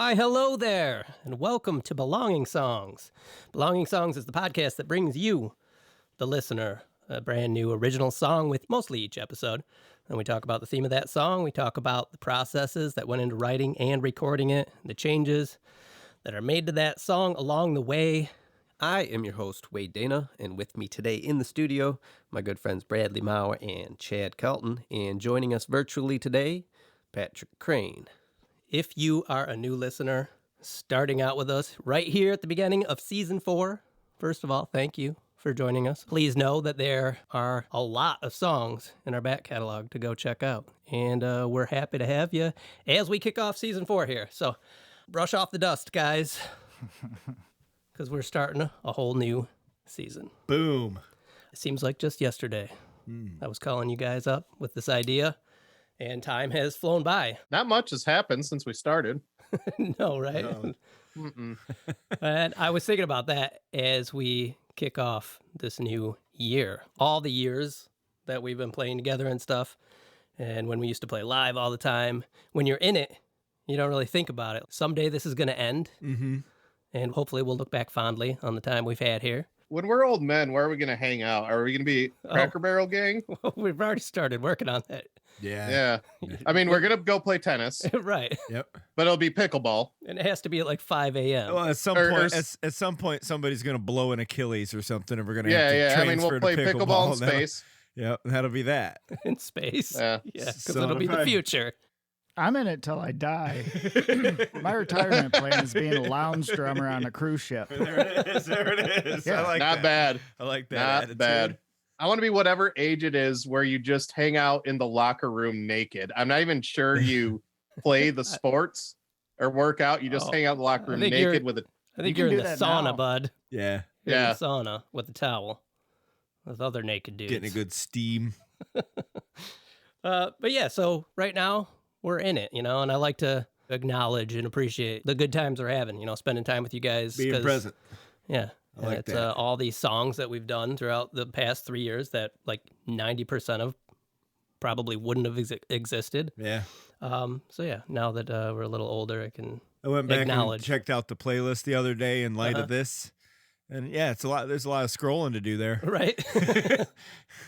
Why, hello there, and welcome to Belonging Songs. Belonging Songs is the podcast that brings you, the listener, a brand new original song with mostly each episode. And we talk about the theme of that song. We talk about the processes that went into writing and recording it, the changes that are made to that song along the way. I am your host, Wade Dana, and with me today in the studio, my good friends Bradley Mauer and Chad Kelton. And joining us virtually today, Patrick Crane. If you are a new listener, starting out with us right here at the beginning of Season 4, first of all, thank you for joining us. Please know that there are a lot of songs in our back catalog to go check out. And we're happy to have you as we kick off Season 4 here. So brush off the dust, guys, because we're starting a whole new season. Boom. It seems like just yesterday I was calling you guys up with this idea. And time has flown by. Not much has happened since we started. No, right? No. And I was thinking about that as we kick off this new year. All the years that we've been playing together and stuff. And when we used to play live all the time. When you're in it, you don't really think about it. Someday this is going to end. Mm-hmm. And hopefully we'll look back fondly on the time we've had here. When we're old men, where are we going to hang out? Are we going to be Cracker Barrel gang? We've already started working on that. Yeah. I mean, we're going to go play tennis. Right. Yep. But it'll be pickleball. And it has to be at like 5 a.m. Well, at some point, somebody's going to blow an Achilles or something, and we're going to have to I mean, transfer we'll play to pickleball in space. Yep, that'll be that. In space. Yeah. Because So it'll be the future. I'm in it till I die. My retirement plan is being a lounge drummer on a cruise ship. There it is. Yeah. I like Not that. bad. I like that. Not attitude. bad. I want to be whatever age it is where you just hang out in the locker room naked. I'm not even sure you play the sports or work out. You just hang out in the locker room naked with a... I think You you're can in do the that sauna, now. bud. Yeah, You're in Yeah. the sauna with a towel with other naked dudes. getting a good steam. But yeah, so right now we're in it, and I like to acknowledge and appreciate the good times we're having, spending time with you guys. Being present. Yeah. I like it's that. all these songs that we've done throughout the past 3 years that like 90% of probably wouldn't have existed. Yeah. So yeah, now that we're a little older, I can I went back and acknowledge. checked out the playlist the other day in light of this. And yeah, it's a lot. There's a lot of scrolling to do there. Right.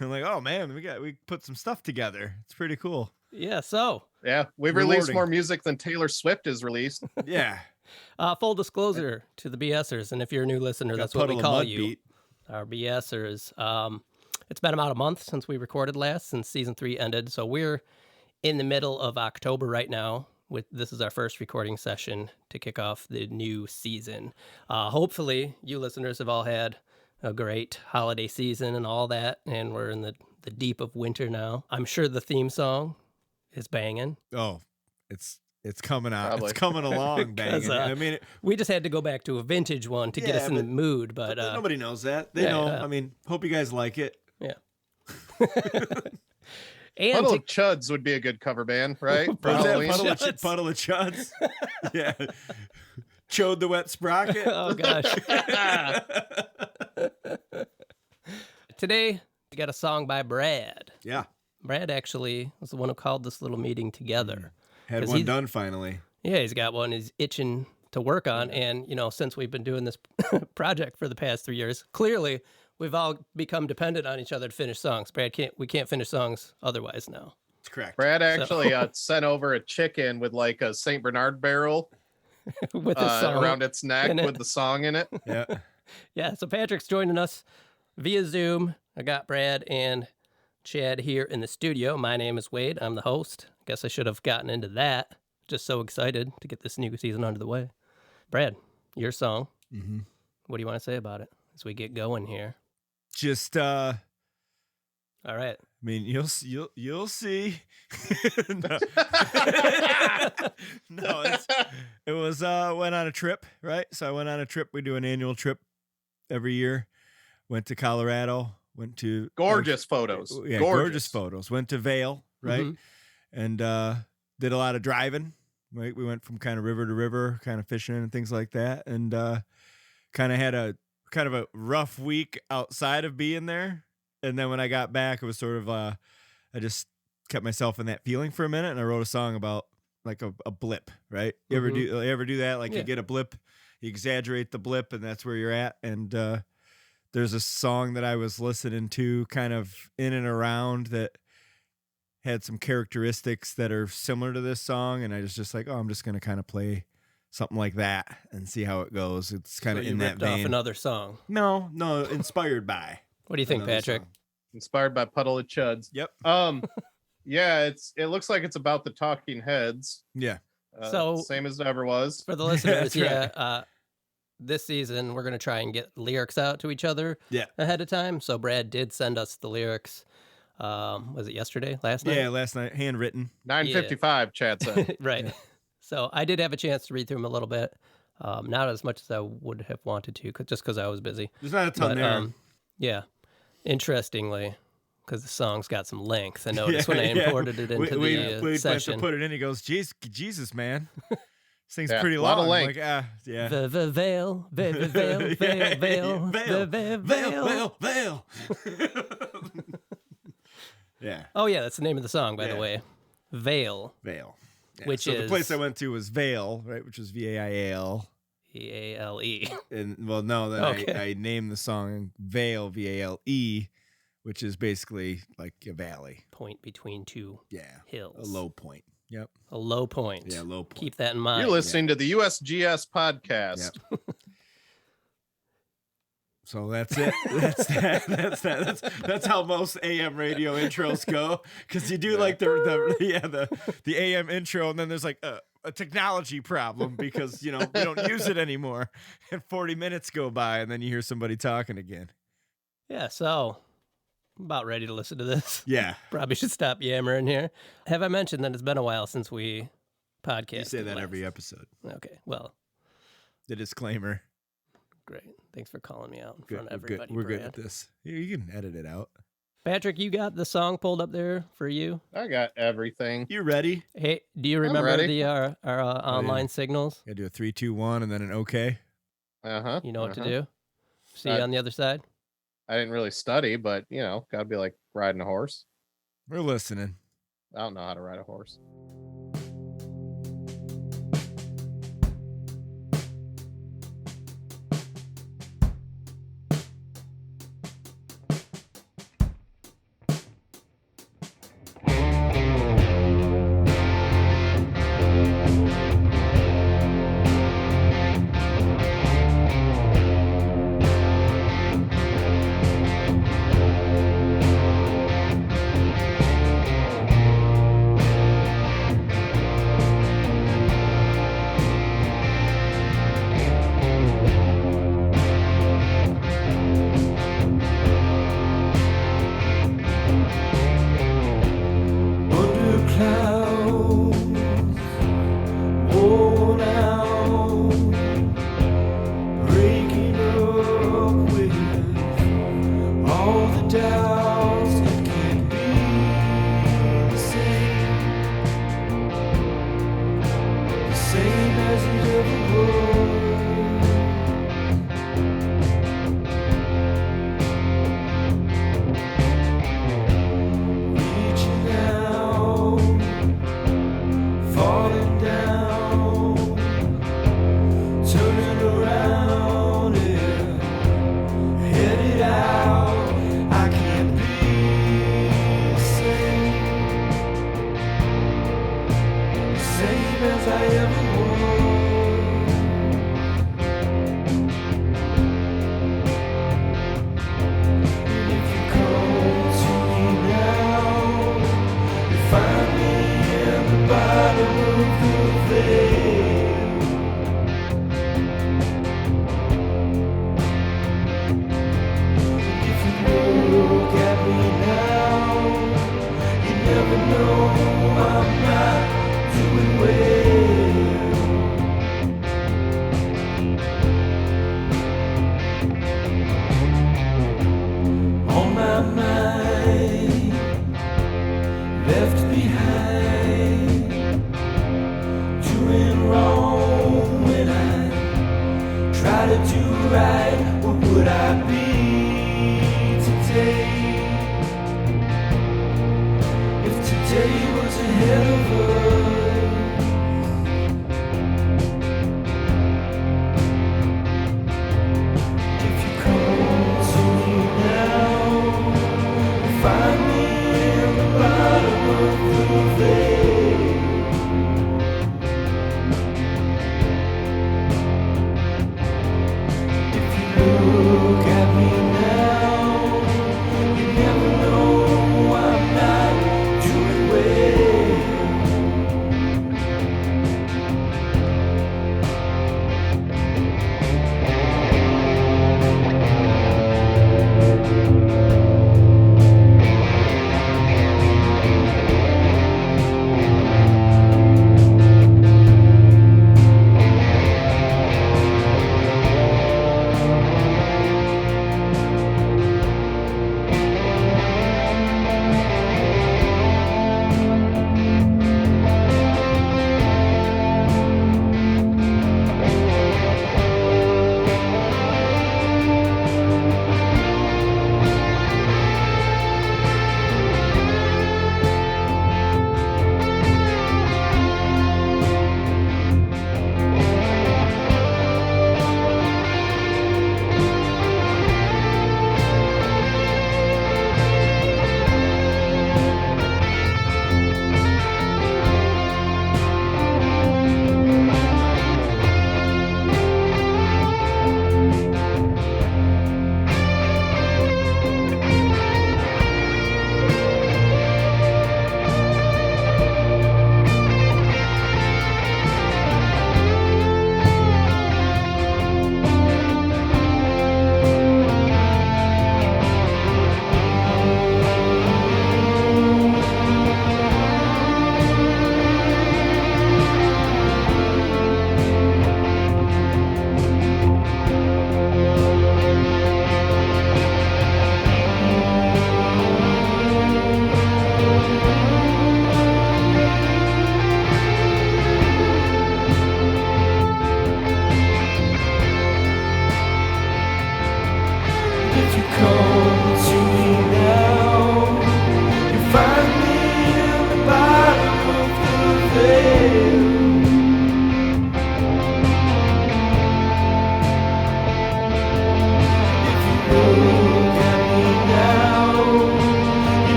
I'm like, oh man, we put some stuff together. It's pretty cool. Yeah, so Yeah, we've released Rewarding. more music than Taylor Swift has released. Yeah. full disclosure to the BSrs, and if you're a new listener, Got that's what we Puddle of call Mud you. beat. Our BSers. It's been about a month since we recorded last, since season 3 ended. So we're in the middle of October right now. This is our first recording session to kick off the new season. Hopefully, you listeners have all had a great holiday season and all that, and we're in the deep of winter now. I'm sure the theme song is banging. Oh, it's coming out. Probably. It's coming along, 'Cause, banging. I mean, We just had to go back to a vintage one to get Yeah, us in the but- mood, but nobody knows that. They yeah, know. yeah. I mean, hope you guys like it. yeah. And Puddle to of Chuds would be a good cover band, right? For What's that? Halloween. Chuds. Puddle of chuds. Yeah. Chode the wet sprocket. oh gosh. Today, we got a song by Brad. Yeah. Brad actually was the one who called this little meeting together. Had 'Cause one he's- done finally. Yeah, he's got one he's itching to work on. And, since we've been doing this project for the past 3 years, clearly we've all become dependent on each other to finish songs. Brad, we can't finish songs otherwise now. It's correct. Brad actually sent over a chicken with like a St. Bernard barrel With the song around its neck in it. with the song in it. Yeah. Yeah, so Patrick's joining us via Zoom. I got Brad and Chad here in the studio. My name is Wade. I'm the host. Guess I should have gotten into that. Just so excited to get this new season under the way. Brad, your song. Mm-hmm. What do you want to say about it as we get going here? Just All right. I mean, you'll see. No, no, it was went on a trip, right? So I went on a trip. We do an annual trip every year. Went to Colorado. Went to Gorgeous photos. Yeah, gorgeous photos. Went to Vale, right? Mhm. And did a lot of driving. Right, we went from kind of river to river, kind of fishing and things like that, and kind of had a rough week outside of being there. And then when I got back, it was sort of I just kept myself in that feeling for a minute, and I wrote a song about like a blip, right? You ever do that? Like Yeah. you get a blip, you exaggerate the blip, and that's where you're at. And there's a song that I was listening to kind of in and around that had some characteristics that are similar to this song, and I was just like, oh, I'm just going to kind of play something like that and see how it goes. It's kind of in that vein. Off another song. No, inspired by. What do you think, Patrick? Song. Inspired by Puddle of Chuds. Yep. Yeah, it looks like it's about the Talking Heads. Yeah. So same as it ever was. for the listeners, Right. this season we're going to try and get lyrics out to each other ahead of time. So Brad did send us the lyrics. Was it yesterday? Last night? Yeah, last night, handwritten. 9:55, Chad said. Right. Yeah. So I did have a chance to read through them a little bit. Not as much as I would have wanted to, just because I was busy. There's not a ton there. Yeah. Interestingly, because the song's got some length, I noticed when I imported it into the session. To put it in, he goes, Jesus, man. This thing's Yeah, pretty lot long. of I'm length. like, yeah. Veil. Yeah. Oh, yeah, that's the name of the song, by the way. Veil. Vale. Yeah. Which so is... the place I went to was Vale, right, which was Vail. Vale. And well, no, then Okay. I named the song Vale, Vale, which is basically like a valley. Point between two hills. A low point. Yep. A low point. Yeah, low point. Keep that in mind. You're listening to the USGS podcast. Yep. So that's it. That's how most AM radio intros go. Because you do like the AM intro, and then there's like a technology problem because we don't use it anymore. And 40 minutes go by, and then you hear somebody talking again. Yeah, so I'm about ready to listen to this. Yeah. Probably should stop yammering here. Have I mentioned that it's been a while since we podcasted? You say that last? every episode. Okay, well, The disclaimer. great. Thanks for calling me out in Good, front of everybody. We're good Brad. at this. You can edit it out. Patrick, you got the song pulled up there for you? I got everything. You ready? Hey, do you remember ready. our online signals? Gotta do a 3, 2, 1, and then an okay. Uh-huh. You know what to do? See you on the other side? I didn't really study, but gotta be like riding a horse. We're listening. I don't know how to ride a horse. If today was ahead of us,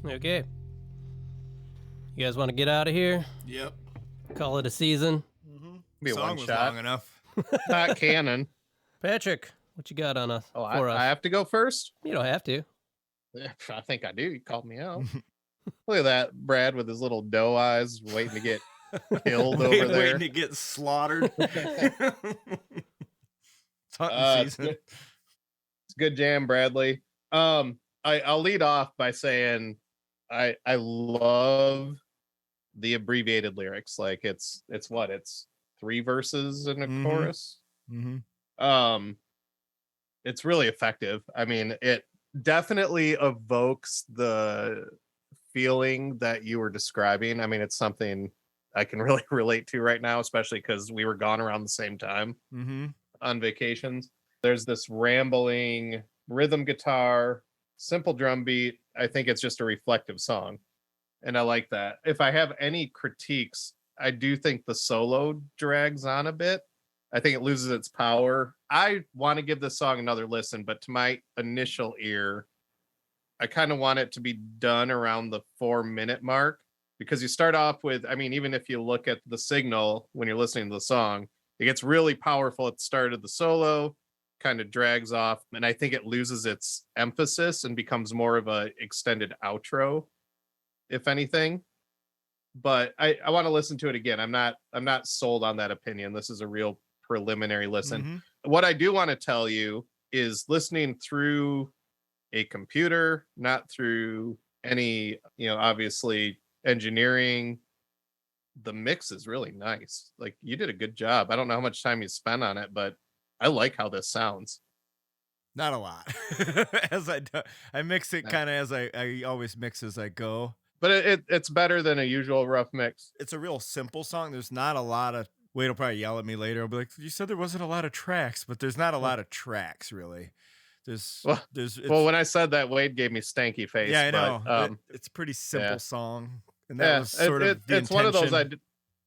Okay. You guys want to get out of here? Yep. Call it a season? Be a Song one was shot. long enough. Not canon. Patrick, what you got on us? Oh, for us? I have to go first? You don't have to. I think I do. You called me out. Look at that, Brad, with his little doe eyes, waiting to get killed over there. Waiting to get slaughtered. It's hunting season. It's a good jam, Bradley. I'll lead off by saying I love the abbreviated lyrics. Like it's 3 verses and a chorus. Mm-hmm. It's really effective. I mean, it definitely evokes the feeling that you were describing. I mean, it's something I can really relate to right now, especially because we were gone around the same time on vacations. There's this rambling rhythm guitar, simple drum beat. I think it's just a reflective song, and I like that. If I have any critiques, I do think the solo drags on a bit. I think it loses its power. I want to give this song another listen, but to my initial ear, I kind of want it to be done around the 4-minute mark, because you start off with, I mean, even if you look at the signal when you're listening to the song, it gets really powerful at the start of the solo, kind of drags off, and I think it loses its emphasis and becomes more of a extended outro, if anything. But I want to listen to it again. I'm not sold on that opinion. This is a real preliminary listen. What I do want to tell you is, listening through a computer, not through any, obviously engineering, the mix is really nice. Like, you did a good job. I don't know how much time you spent on it, but I like how this sounds. Not a lot. I mix it kind of as I always mix as I go. But it's better than a usual rough mix. It's a real simple song. There's not a lot of, Wade will probably yell at me later. I'll be like, you said there wasn't a lot of tracks, but there's not a lot of tracks really. Well, when I said that, Wade gave me stanky face. Yeah, I know. But, it's a pretty simple song. And that was sort of the it's one of those intention.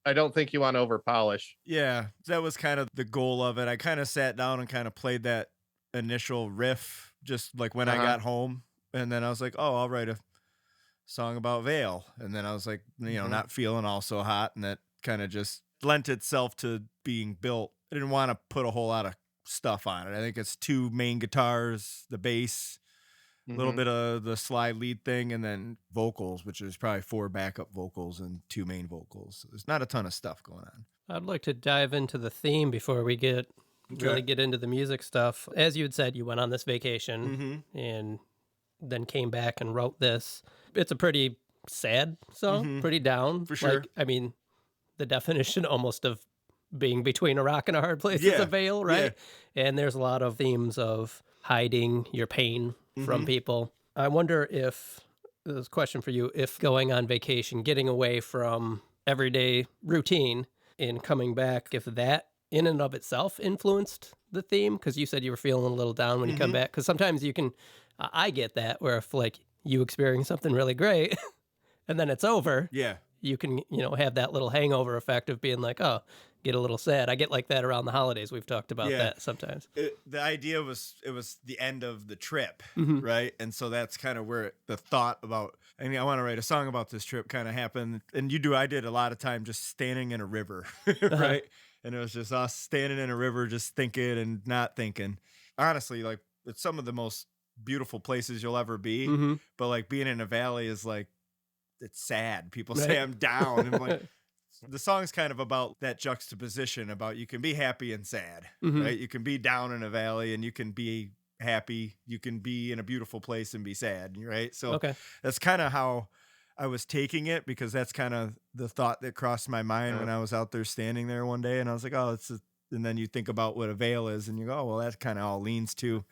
I don't think you want to over polish. Yeah, that was kind of the goal of it. I kind of sat down and kind of played that initial riff just like when I got home. And then I was like, oh, I'll write a song about Vale. And then I was like, not feeling all so hot. And that kind of just lent itself to being built. I didn't want to put a whole lot of stuff on it. I think it's 2 main guitars, the bass, a little bit of the slide lead thing, and then vocals, which is probably 4 backup vocals and 2 main vocals. There's not a ton of stuff going on. I'd like to dive into the theme before we really get into the music stuff. As you had said, you went on this vacation and then came back and wrote this. It's a pretty sad song, pretty down. For sure. Like, I mean, the definition almost of being between a rock and a hard place is a veil, right? Yeah. And there's a lot of themes of hiding your pain from people. I wonder if, this is a question for you, if going on vacation, getting away from everyday routine and coming back, if that in and of itself influenced the theme? Because you said you were feeling a little down when you come back. Because sometimes you can, I get that, where if like you experience something really great and then it's over, you can, have that little hangover effect of being like, oh, get a little sad. I get like that around the holidays. We've talked about that sometimes. The idea was, it was the end of the trip, right? And so that's kind of where the thought about, I want to write a song about this trip kind of happened. And I did a lot of time just standing in a river, right? And it was just us standing in a river, just thinking and not thinking. Honestly, like, it's some of the most beautiful places you'll ever be. But like being in a valley is like, it's sad. People say I'm down. And I'm like, the song's kind of about that juxtaposition about you can be happy and sad, right? You can be down in a valley and you can be happy. You can be in a beautiful place and be sad, right? So that's kind of how I was taking it, because that's kind of the thought that crossed my mind when I was out there standing there one day. And I was like, oh, and then you think about what a vale is and you go, oh, well, that kind of all leans to,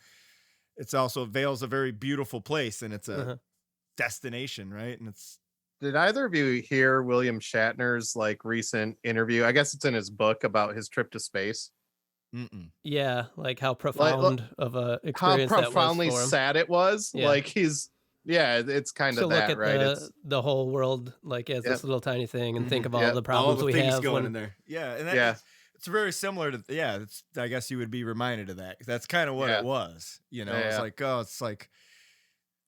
it's also, Vale's a very beautiful place and it's a destination, right? And it's, did either of you hear William Shatner's like recent interview? I guess it's in his book about his trip to space. Yeah, like how profound of a experience how that was profoundly for him. sad it was. Yeah. like it's kind to of look that, at right? the whole world like as this little tiny thing and think of all the problems all the we things have going in there. Yeah, and that, it's very similar to it's, I guess you would be reminded of that. That's kind of what it was. It's like, oh, it's like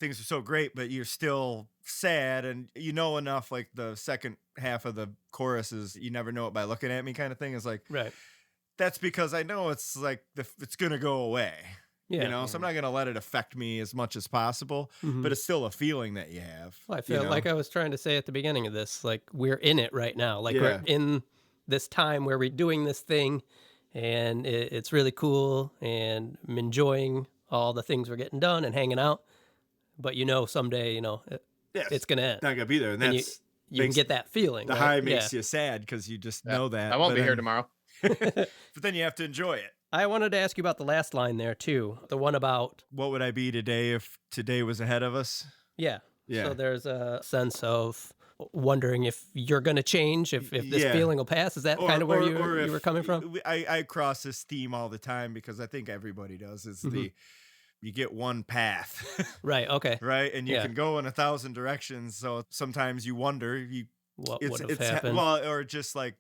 things are so great, but you're still sad, and you know enough, like the second half of the chorus is "you never know it by looking at me" kind of thing. Is like, Right. that's because I know it's like it's gonna go away. Yeah. You know, so I'm not gonna let it affect me as much as possible, but it's still a feeling that you have. Well, I feel like I was trying to say at the beginning of this, like we're in it right now. Like Yeah. we're in this time where we're doing this thing, and it's really cool, and I'm enjoying all the things we're getting done and hanging out. But someday, Yes, it's gonna end. not gonna be there, and And that's you can get that feeling. the right? high makes you sad because you just know that. I won't but be here then- tomorrow. But then you have to enjoy it. I wanted to ask you about the last line there too. The one about What would I be today if today was ahead of us? yeah. Yeah. So there's a sense of wondering if you're gonna change, if this Yeah. feeling will pass. Is that kind of where you were coming from? I cross this theme all the time because I think everybody does. It's you get one path, Right. Okay. right? And you Yeah. can go in 1,000 directions. So sometimes you wonder, What it's, would have it's happened? well, or just like,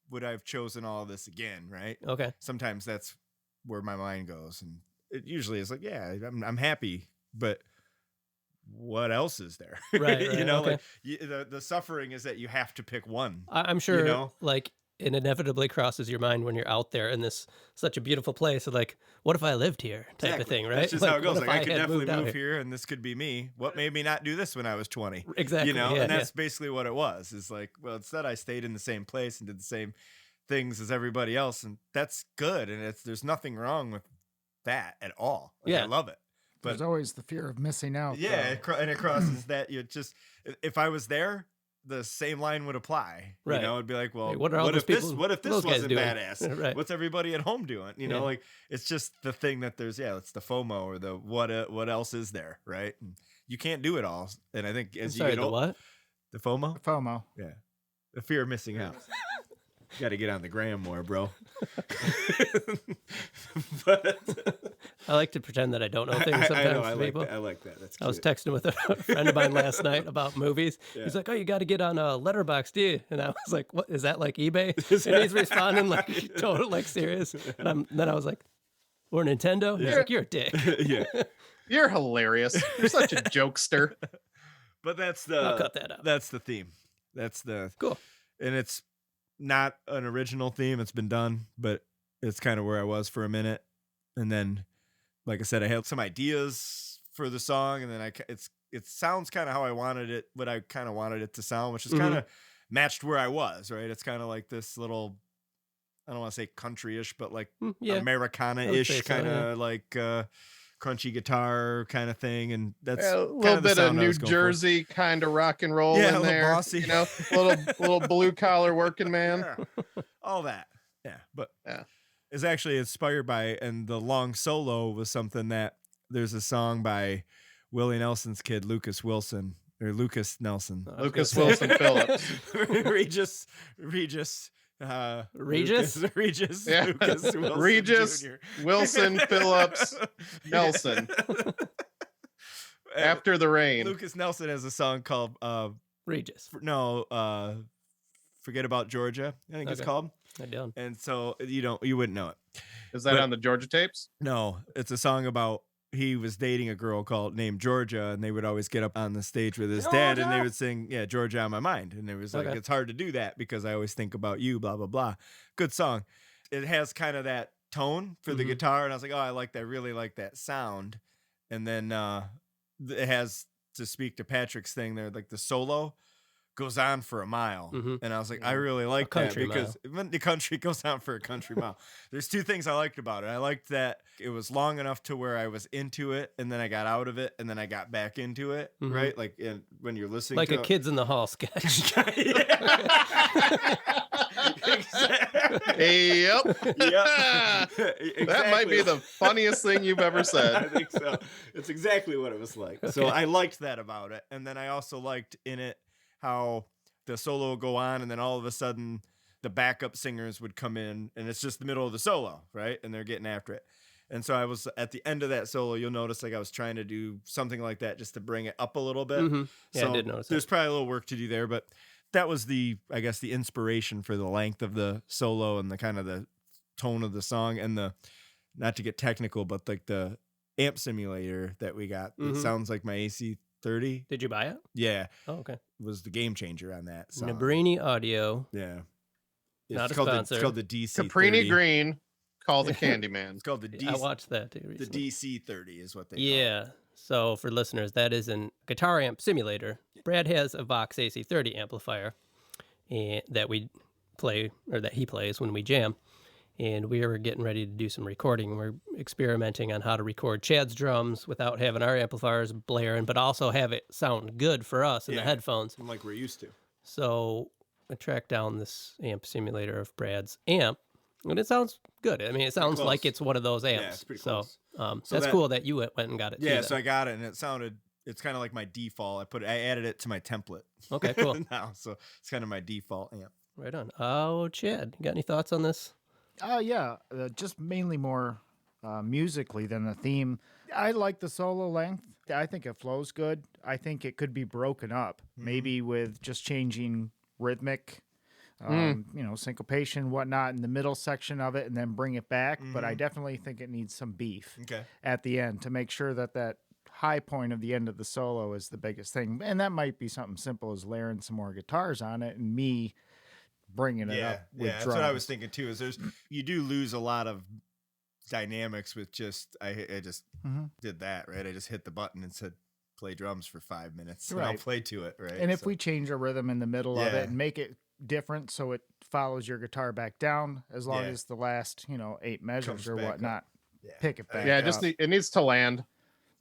would I have chosen all this again? Right. Okay. Sometimes that's where my mind goes, and it usually is like, yeah, I'm happy, but what else is there? Right, you right, know, okay. like the suffering is that you have to pick one. I'm sure, know? like, it inevitably crosses your mind when you're out there in this such a beautiful place. of like, what if I lived here? Type of thing, right? That's just Like, how it goes. what if Like, I could had definitely moved out move here, and this could be me. What made me not do this when I was 20? Exactly. You know, yeah, and that's basically what it was. Is like, well, instead I stayed in the same place and did the same things as everybody else, and that's good. And there's nothing wrong with that at all. Like, Yeah. I love it. But There's always the fear of missing out. yeah, though. and it crosses that. You just, if I was there, the same line would apply. Right. You know, it'd be like, well, Hey, what are all those if this? people- What if this those guys wasn't doing? badass? Right. What's everybody at home doing? You know, Yeah. like it's just the thing that there's. Yeah, it's the FOMO or the what else is there, right? And you can't do it all. And I think as Sorry, you get the older, what? the FOMO, FOMO. yeah, the fear of missing out. Got to get on the gram more, bro. But I like to pretend that I don't know things sometimes. I know. I to like people. that. I like that. That's I was cute. texting with a friend of mine last night about movies. Yeah. He's like, "Oh, you got to get on a Letterboxd, do you?" And I was like, "What is that like eBay?" And he's responding like total like serious. And then I was like, "Or Nintendo?" And he's Yeah. like, "You're a dick." Yeah, You're hilarious. You're such a jokester. but that's I'll cut that out. That's the theme. That's the Cool. and it's not an original theme. It's been done, but it's kind of where I was for a minute. And then, like I said, I had some ideas for the song, and then it sounds kind of how I wanted it, what I kind of wanted it to sound, which is kind of matched where I was, right? It's kind of like this little, I don't want to say country-ish, but like Yeah. I would say Americana-ish so, kind of yeah. like crunchy guitar kind of thing. And that's A kind little the bit of sound I New was going for. Jersey kind of rock and roll Yeah, a in little there. bossy. You know, little blue collar working man. Yeah. All that. Yeah. But Yeah. it's actually inspired by, and the long solo was something that there's a song by Willie Nelson's kid, Lucas Nelson. Lucas Lucas Wilson Phillips. Regis. Regis? Regis. Yeah. Lucas Wilson Regis Jr. Wilson Phillips Nelson. After the rain. Lucas Nelson has a song called Regis. Forget About Georgia, I think it's Okay. called. I don't. And so you wouldn't know it. Is that but- on the Georgia tapes? No, it's a song about he was dating a girl named Georgia, and they would always get up on the stage with his dad, and they would sing, "Yeah, Georgia on my mind," and it was like, Okay. it's hard to do that because I always think about you, blah blah blah. Good song. It has kind of that tone for the Mhm. guitar, and I was like, oh, I like that. I really like that sound. And then it has, to speak to Patrick's thing there, like the solo goes on for a mile, Mhm. and I was like, I really like that country because when the country goes on for a country mile. There's two things I liked about it. I liked that it was long enough to where I was into it, and then I got out of it, and then I got back into it. Mhm. Right, like when you're listening, Like to a Kids in the Hall sketch. Hey, yep. Yep. That might be the funniest thing you've ever I said. think so. It's exactly what it was like. So Okay. I liked that about it. And then I also liked in it how the solo would go on, and then all of a sudden the backup singers would come in, and it's just the middle of the solo, right? And they're getting after it. And so I was at the end of that solo, you'll notice like I was trying to do something like that just to bring it up a little bit. Mhm. Yeah, So I did notice there's that. probably a little work to do there, but that was the inspiration for the length of the solo and the kind of the tone of the song, and the, not to get technical, but like the amp simulator that we got. It sounds like my AC30. Did you buy it? Yeah. Oh, okay. Was the game changer on that song. Nabrini Audio. Yeah. Not a called sponsor. It's called the DC30. Caprini Green, call the Candyman. It's called the DC. I watched that too The recently. DC30 is what they call Yeah. So for listeners, that is an guitar amp simulator. Brad has a Vox AC30 amplifier that we play, or that he plays when we jam. And we were getting ready to do some recording. We're experimenting on how to record Chad's drums without having our amplifiers blaring, but also have it sound good for us in the headphones. Like we're used to. So I tracked down this amp simulator of Brad's amp, and it sounds good. I mean, it sounds like it's one of those amps. Yeah, it's pretty close. So So that's that- cool that you went and got it. Yeah, too, so I got it, and it's kind of like my default. I added it to my template. Okay, cool. Now, so it's kind of my default amp. Right on. Oh, Chad, you got any thoughts on this? Yeah, just mainly more musically than the theme. I like the solo length. I think it flows good. I think it could be broken up, maybe with just changing rhythmic, syncopation, whatnot in the middle section of it, and then bring it back. But I definitely think it needs some beef at the end to make sure that high point of the end of the solo is the biggest thing. And that might be something simple as layering some more guitars on it and me bringing it up with that's drums. what I was thinking too. Is you do lose a lot of dynamics with just I just did that, right? I just hit the button and said play drums for 5 minutes, and I'll play to it, right? And if we change a rhythm in the middle of it and make it different so it follows your guitar back down, as long as the last 8 measures Comes or back whatnot, up. pick it back. Yeah, up. it needs to land.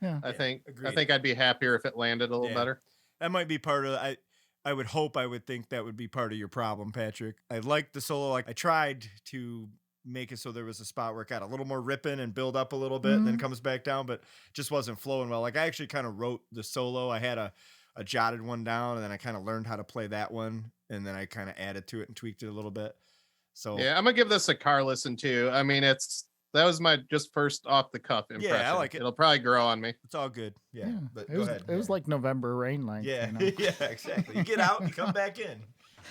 Yeah, I think. agreed. I think I'd be happier if it landed a little better. That might be part of I would think that would be part of your problem, Patrick. I liked the solo. I tried to make it so there was a spot where it got a little more ripping and build up a little bit and then comes back down, but just wasn't flowing well. Like I actually kind of wrote the solo. I had a jotted one down, and then I kind of learned how to play that one, and then I kind of added to it and tweaked it a little bit. So Yeah, I'm gonna give this a car listen too. I mean, that was my just first off the cuff impression. I like it. It'll probably grow on me. it's all good. Yeah. But it was go ahead. it was like November rain length. yeah, you know? yeah, exactly. You get out and come back in.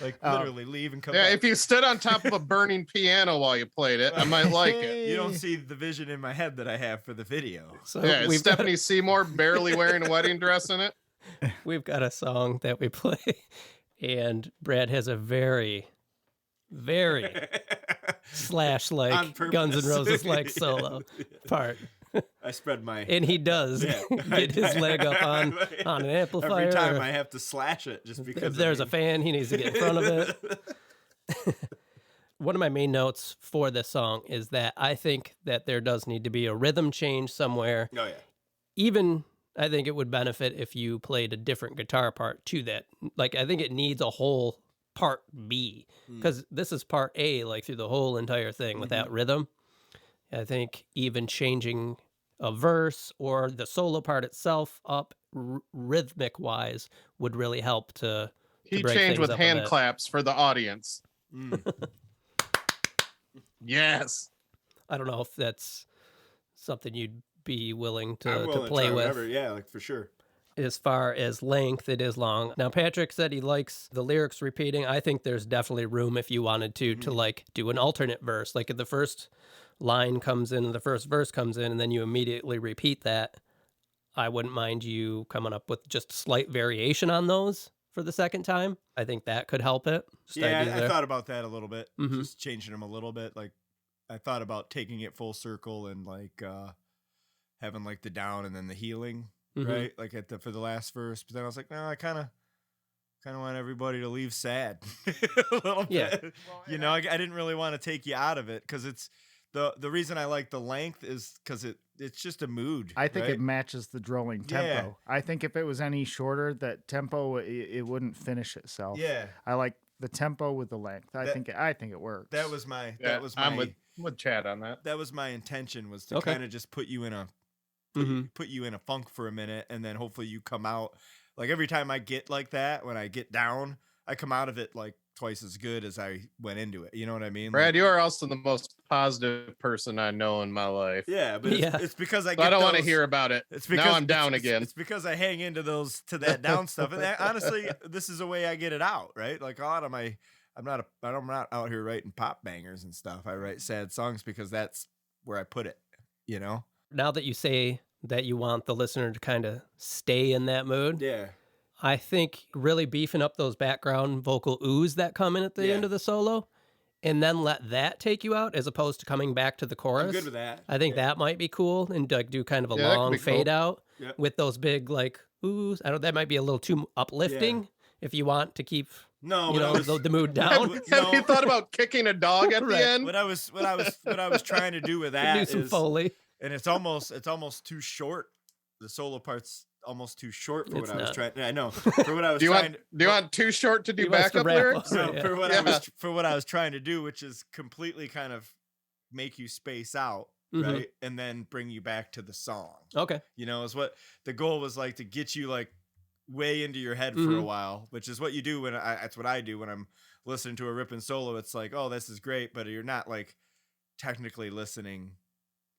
Like literally leave and come Yeah, back. if you stood on top of a burning piano while you played it, I might like it. You don't see the vision in my head that I have for the video. So Yeah, is we've got, Stephanie Seymour barely wearing a wedding dress in it? we've got a song that we play, and Brad has a very, very Slash On like purpose. Guns N' Roses like solo part. I spread my And he does Yeah. get his leg up on an amplifier. every time or I have to slash it just because if there's a fan, he needs to get in front of it. One of my main notes for this song is that I think that there does need to be a rhythm change somewhere. Oh yeah. Even I think it would benefit if you played a different guitar part to that. Like I think it needs a whole part B, because this is part A, like through the whole entire thing with that rhythm. I think even changing a verse or the solo part itself up rhythmic wise would really help to He break changed things with up a hand bit. claps for the audience. Yes. I don't know if that's something you'd be willing I'm to willing play try with. whatever. Yeah, like for sure. As far as length, it is long. Now, Patrick said he likes the lyrics repeating. I think there's definitely room if you wanted to like do an alternate verse. Like if the first line comes in, the first verse comes in, and then you immediately repeat that. I wouldn't mind you coming up with just slight variation on those for the second time. I think that could help it. Just Yeah, ideas I there. thought about that a little bit. Mhm. Just changing them a little bit. Like I thought about taking it full circle and like having like the down and then the healing, Mhm. right? Like for the last verse. But then I was like, no, I kind of want everybody to leave sad a little Yeah. bit. You know, I didn't really want to take you out of it because it's the reason I like the length is because it's just a mood. I think right? it matches the drolling tempo. Yeah. I think if it was any shorter, that tempo it wouldn't finish itself. Yeah. I like the tempo with the length. I That- think it works. That was my Yeah, that was my I'm with Chad on that. that was my intention was to Okay. kind of just put you in a Mhm. put you in a funk for a minute, and then hopefully you come out like every time I get like that, when I get down, I come out of it like twice as good as I went into it. You know what I mean? Brad, you are also the most positive person I know in my life. Yeah, but Yeah. it's because I So get I don't want to those- hear about it. It's because Now I'm down again. It's because I hang into to that down stuff, and honestly, this is a way I get it out. Right? Like a lot of my, I'm not out here writing pop bangers and stuff. I write sad songs because that's where I put it. You know? Now that you say that you want the listener to kind of stay in that mood. Yeah. I think really beefing up those background vocal oohs that come in at the end of the solo, and then let that take you out as opposed to coming back to the chorus. I'm good with that. I think that might be cool, and like do kind of a Yeah, that could long be cool. fade out Yep. with those big like oohs. I don't. That might be a little too uplifting if you want to keep No, you but know I was, the mood down. Have you thought about kicking a dog at Right. the end? what I was trying to do with do that some is, Foley. and it's almost too short. The solo part's almost too short for It's what I was not. trying. I know for what I was Do you trying. want too short to do He wants to backup wrap lyrics? up. No, Yeah. for what I was trying to do, which is completely kind of make you space out, Mhm. right, and then bring you back to the song. Okay. You know, is what the goal was, like, to get you like way into your head for a Mhm. while, which is what you do when that's what I do when I'm listening to a ripping solo. It's like, oh, this is great, but you're not like technically listening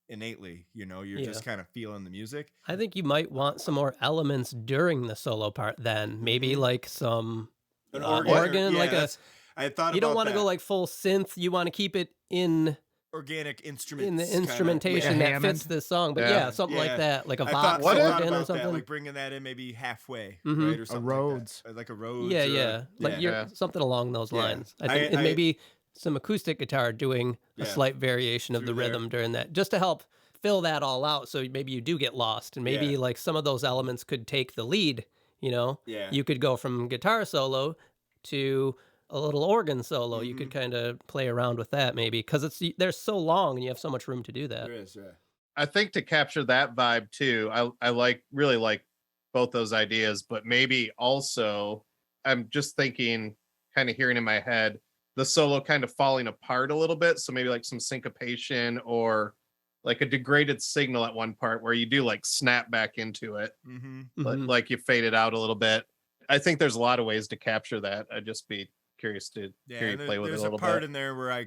innately. You know, you're just kind of feeling the music. I think you might want some more elements during the solo part. Then maybe like some An organ, yeah, like a. that's- I thought You don't about want to that. go like full synth. You want to keep it in Organic instruments in the kinda, instrumentation yeah. that Hammond. fits this song. But Yeah. yeah, something Yeah. like that, like a I Vox what if- organ or about something. that, like bringing that in maybe halfway, Mhm. right, or something Rhodes. like that. Like a Rhodes. Yeah, or yeah, like you're Yeah. something along those Yeah. lines. I think, and I- maybe some acoustic guitar doing a Yeah. slight variation of the Through there. rhythm during that, just to help fill that all out. So maybe you do get lost, and maybe Yeah. like some of those elements could take the lead. You know, Yeah. you could go from guitar solo to a little organ solo. You could Mm-hmm. kind of play around with that maybe because they're so long and you have so much room to do that. There is, yeah. I think to capture that vibe too, I really like both those ideas, but maybe also I'm just thinking, kind of hearing in my head, the solo kind of falling apart a little bit. So maybe like some syncopation or like a degraded signal at one part where you do like snap back into it, Mm-hmm. Mhm. like you fade it out a little bit. I think there's a lot of ways to capture that. I'd just be curious to Yeah, hear you and play with it there's a little a part bit. in there where I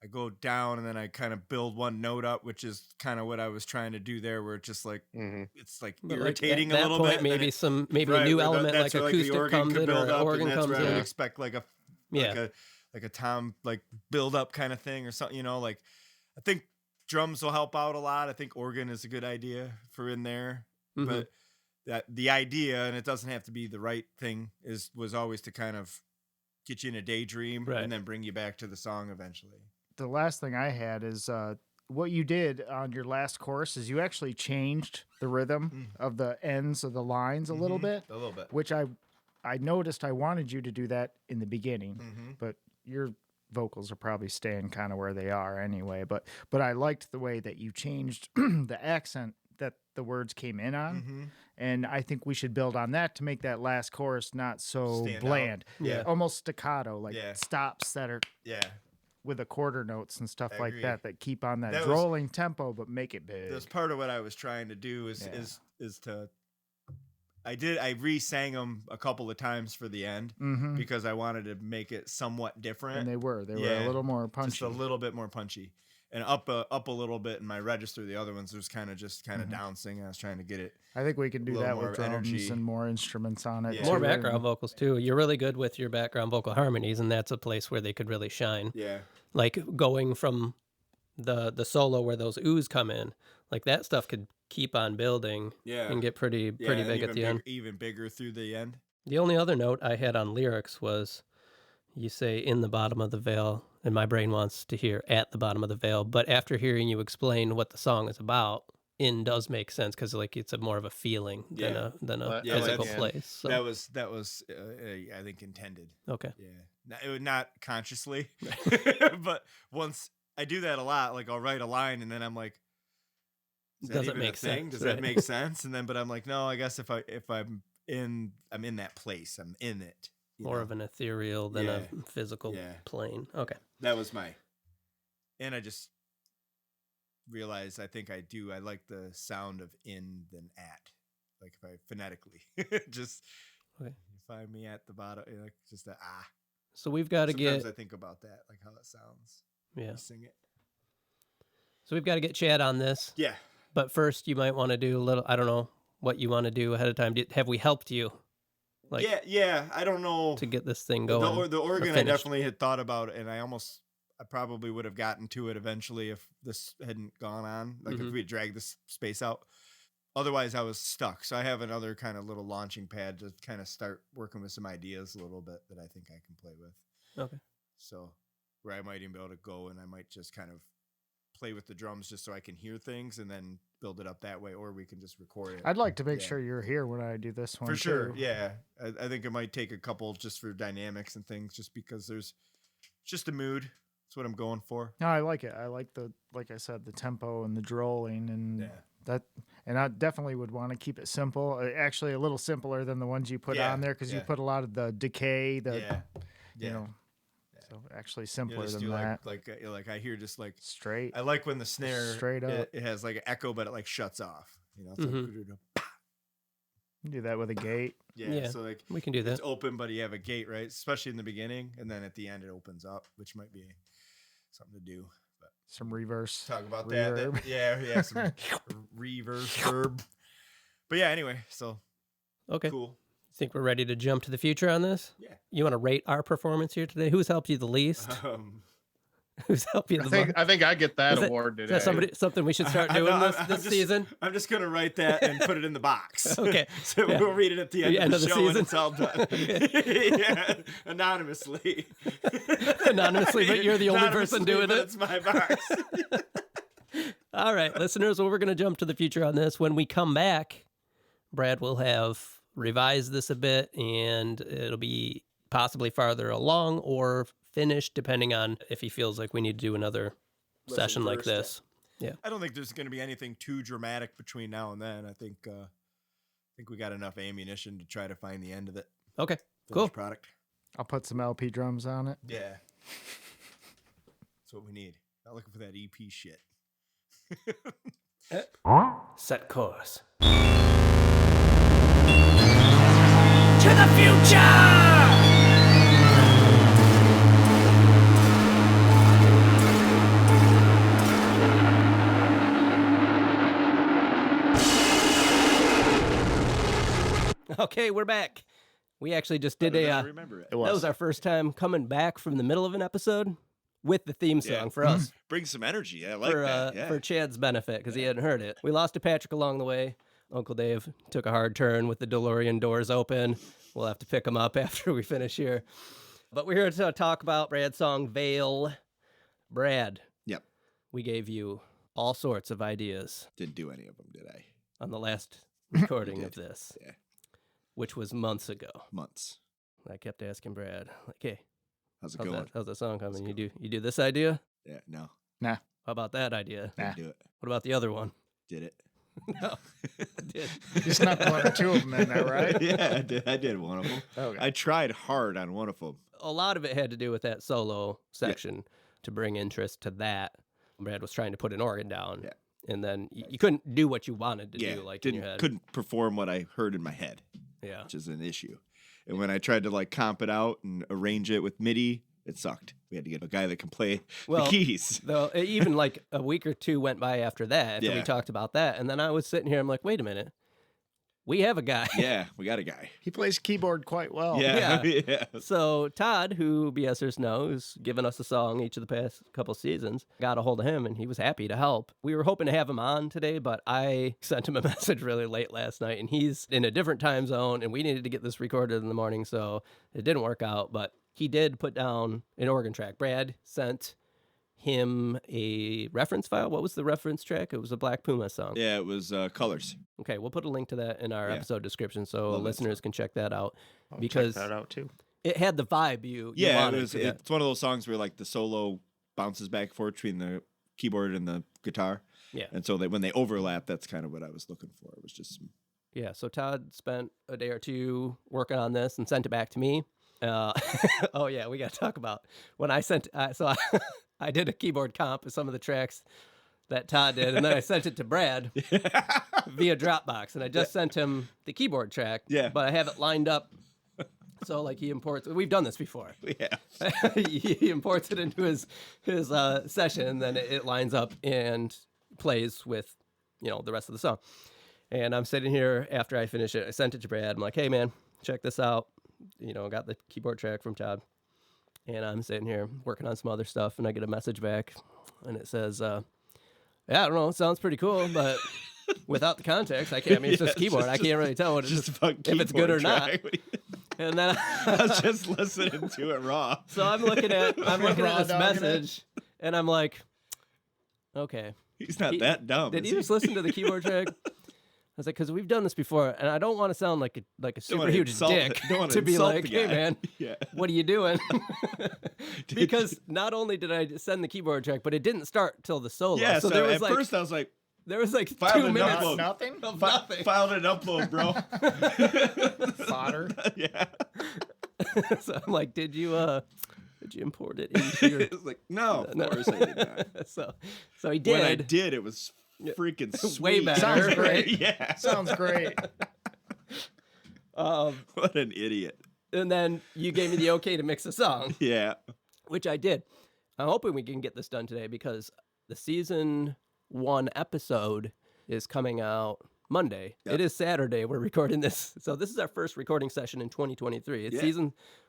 go down and then I kind of build one note up, which is kind of what I was trying to do there, where it's just like Mhm. it's like But, like, irritating at a that little point, bit. and then maybe it- maybe right, a new where element like that's where, acoustic the organ comes could in or build an up, organ and that's comes where I would in. expect like Yeah. a tom like build up kind of thing or something. You know, like I think drums will help out a lot. I think organ is a good idea for in there, Mhm. but that the idea, and it doesn't have to be the right thing, was always to kind of get you in a daydream Right. and then bring you back to the song eventually. The last thing I had is what you did on your last chorus is you actually changed the rhythm of the ends of the lines a little bit, A little bit. which I noticed I wanted you to do that in the beginning, Mm-hmm. but your vocals are probably staying kind of where they are anyway. But I liked the way that you changed the accent that the words came in on. Mm-hmm. And I think we should build on that to make that last chorus not so Stand out. bland. Yeah. Almost staccato, like Yeah. stops that are Yeah. with the quarter notes and stuff I like agree. that keep on that, That was- rolling tempo but make it big. That's part of what I was trying to do is Yeah. is to I re-sang them a couple of times for the end Mm-hmm. because I wanted to make it somewhat different. And they were Yeah. a little more punchy. Just a little bit more punchy, and up a little bit in my register. The other ones was kind of Mm-hmm. down singing. I was trying to get it. I think we can do little that more with drums energy. and more instruments on it. Yeah. More too, background and- vocals too. You're really good with your background vocal harmonies, and that's a place where they could really shine. Yeah, Like going from the solo where those oohs come in, like that stuff could keep on building yeah, and get pretty yeah, big and at even the end. even bigger through the end. The only other note I had on lyrics was you say in the bottom of the veil, and my brain wants to hear at the bottom of the veil. But after hearing you explain what the song is about, in does make sense because like it's more of a feeling than Yeah. a Yeah, physical that's- place. So, That was I think intended. okay. Yeah, it would not consciously, but once I do that a lot, like I'll write a line and then I'm like, is that Does it even a make thing? sense? Does Right. that make sense? And then, but I'm like, no, I guess if I'm in that place, I'm in it. you More know? of an ethereal than Yeah. a physical Yeah. plane. Okay. That was and I just realized I think I like the sound of in than at, like if I phonetically just Okay. you find me at the bottom, like just a ah. So we've got to Sometimes get I think about that, like how that sounds. yeah. You sing it. So we've got to get Chad on this. Yeah. But first, you might want to do a little. I don't know what you want to do ahead of time. Have we helped you? Like yeah. I don't know. to get this thing going. The organ I finished. definitely had thought about, and I I probably would have gotten to it eventually if this hadn't gone on. Like if we had dragged this space out. Otherwise, I was stuck. So I have another kind of little launching pad to kind of start working with some ideas a little bit that I think I can play with. Okay. So where I might even be able to go and I might just kind of play with the drums just so I can hear things and then build it up that way, or we can just record it. I'd like to make sure you're here when I do this one. For sure. Too. Yeah. I think it might take a couple just for dynamics and things, just because there's just a mood. That's what I'm going for. No, I like it. I like like I said, the tempo and the drolling and that. And I definitely would want to keep it simple. Actually, a little simpler than the ones you put on there because you put a lot of the decay. You know. So actually simpler than that. Like I hear just like straight. I like when the snare straight up. It has like an echo, but it like shuts off. You know, it's like, you do that with a gate. Yeah. So like we can do that. It's open, but you have a gate, right? Especially in the beginning, and then at the end it opens up, which might be something to do. But some reverse. Talk about reverb. that. Yeah. Some reverse verb. But yeah. Anyway, so okay. Cool. Think we're ready to jump to the future on this? Yeah. You want to rate our performance here today? Who's helped you the least? Who's helped you the most? I think I get that award today. Is that something we should start doing this season? I'm just going to write that and put it in the box. Okay. So we'll read it at the end of the show season. when it's all done. Yeah. Anonymously. Anonymously, but you're the only person doing it. It's my box. All right, listeners, well, we're going to jump to the future on this. When we come back, Brad will have revised this a bit, and it'll be possibly farther along or finished, depending on if he feels like we need to do another session like this. Yeah. I don't think there's going to be anything too dramatic between now and then. I think we got enough ammunition to try to find the end of it. Okay, cool. Product. I'll put some LP drums on it. Yeah. That's what we need. Not looking for that EP shit. Set course. To the future! Okay, we're back. We actually just did I remember it. That was our first time coming back from the middle of an episode with the theme song for us. Brings some energy. I like that. Yeah. For Chad's benefit, because he hadn't heard it. We lost to Patrick along the way. Uncle Dave took a hard turn with the DeLorean doors open. We'll have to pick him up after we finish here. But we're here to talk about Brad's song, Vale. Brad. Yep. We gave you all sorts of ideas. Didn't do any of them, did I? On the last recording of this. Yeah. Which was months ago. Months. I kept asking Brad, like, hey, how's it going? How's that song coming? You do this idea? Yeah, no. Nah. How about that idea? Nah. Didn't do it. What about the other one? Did it. No. Did. You snuck one or two of them in there, right? Yeah, I did one of them. Okay. I tried hard on one of them. A lot of it had to do with that solo section to bring interest to that. Brad was trying to put an organ down. Yeah. And then you couldn't do what you wanted to do, like in your head. Couldn't perform what I heard in my head. Yeah. Which is an issue. And when I tried to like comp it out and arrange it with MIDI, it sucked. We had to get a guy that can play the keys. Though even like a week or two went by after that, after we talked about that. And then I was sitting here, I'm like, wait a minute. We have a guy. Yeah, we got a guy. He plays keyboard quite well. Yeah. So Todd, who BSers know, who's given us a song each of the past couple seasons, got a hold of him, and he was happy to help. We were hoping to have him on today, but I sent him a message really late last night, and he's in a different time zone, and we needed to get this recorded in the morning, so it didn't work out. But he did put down an organ track. Brad sent him a reference file. What was the reference track? It was a Black Pumas song. Yeah, it was Colors. Okay, we'll put a link to that in our episode description so listeners can check that out. I'll because check that out too. It had the vibe you wanted. It's one of those songs where like the solo bounces back and forth between the keyboard and the guitar. Yeah. And so when they overlap, that's kind of what I was looking for. It was just Yeah, so Todd spent a day or two working on this and sent it back to me. Oh yeah, we got to talk about when I sent. I did a keyboard comp of some of the tracks that Todd did, and then I sent it to Brad via Dropbox, and I just sent him the keyboard track. Yeah. But I have it lined up, so like he imports. We've done this before. Yeah. He imports it into his session, and then it lines up and plays with the rest of the song. And I'm sitting here after I finish it. I sent it to Brad. I'm like, hey man, check this out. Got the keyboard track from Todd. And I'm sitting here working on some other stuff, and I get a message back, and it says, yeah, I don't know, it sounds pretty cool, but without the context, I can't. I mean, it's just keyboard. I can't really tell what it's if it's good or not. And then I was just listening to it raw. So I'm looking at this message, and I'm like, okay, he's not that dumb. Did he just listen to the keyboard track? I was like, because we've done this before, and I don't want to sound like a super huge dick to be like, hey, man, what are you doing? Because not only did I send the keyboard track, but it didn't start till the solo. Yeah, so there was at first I was like, there was like filed 2 an minutes. upload. Nothing? Nothing. Filed an upload, bro. Fodder. Yeah. So I'm like, did you import it into your... It's like, no, of course I did not. So he did. When I did, it was freaking sweet. Way better. Sounds great. Yeah. Sounds great. What an idiot. And then you gave me the okay to mix a song, Yeah. which I did. I'm hoping we can get this done today because the season 1 episode is coming out Monday. Yep. It is Saturday. We're recording this. So this is our first recording session in 2023. It's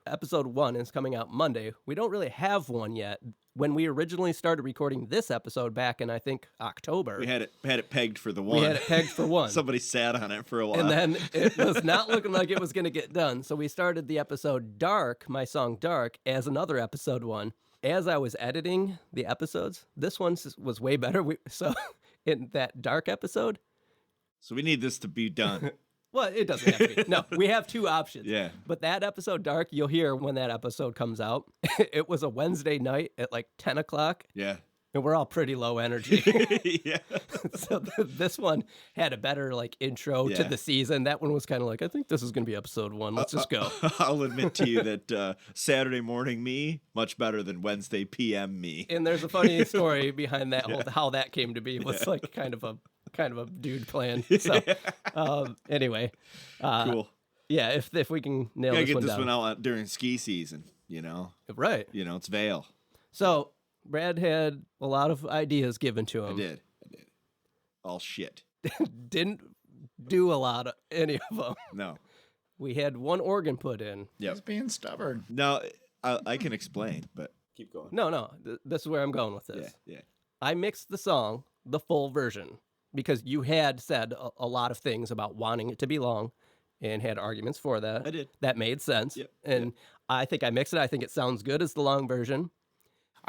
episode 1 is coming out Monday. We don't really have one yet. When we originally started recording this episode back in, I think, October. We had it pegged for the 1. We had it pegged for 1. Somebody sat on it for a while. And then it was not looking like it was going to get done. So we started the episode Dark, my song Dark, as another episode 1. As I was editing the episodes, this one was way better. So in that Dark episode. So we need this to be done. Well, it doesn't have to be. No, we have 2 options. Yeah. But that episode, Dark, you'll hear when that episode comes out. It was a Wednesday night at like 10 o'clock. Yeah. And we're all pretty low energy. Yeah. So this one had a better like intro to the season. That one was kind of like, I think this is going to be episode 1. Let's just go. I'll admit to you that Saturday morning me, much better than Wednesday PM me. And there's a funny story behind that whole how that came to be. It was like kind of a dude plan. So anyway, Cool. Yeah, if we can nail Gotta this get one this down. one out during ski season, you know? Right. You know, it's Vale. So Brad had a lot of ideas given to him. I did. All shit. Didn't do a lot of any of them. No. We had one organ put in. Yep. He's being stubborn. No, I can explain, but keep going. No. This is where I'm going with this. Yeah. I mixed the song, the full version, because you had said a lot of things about wanting it to be long and had arguments for that. I did. That made sense. Yep. And I think I mixed it. I think it sounds good as the long version.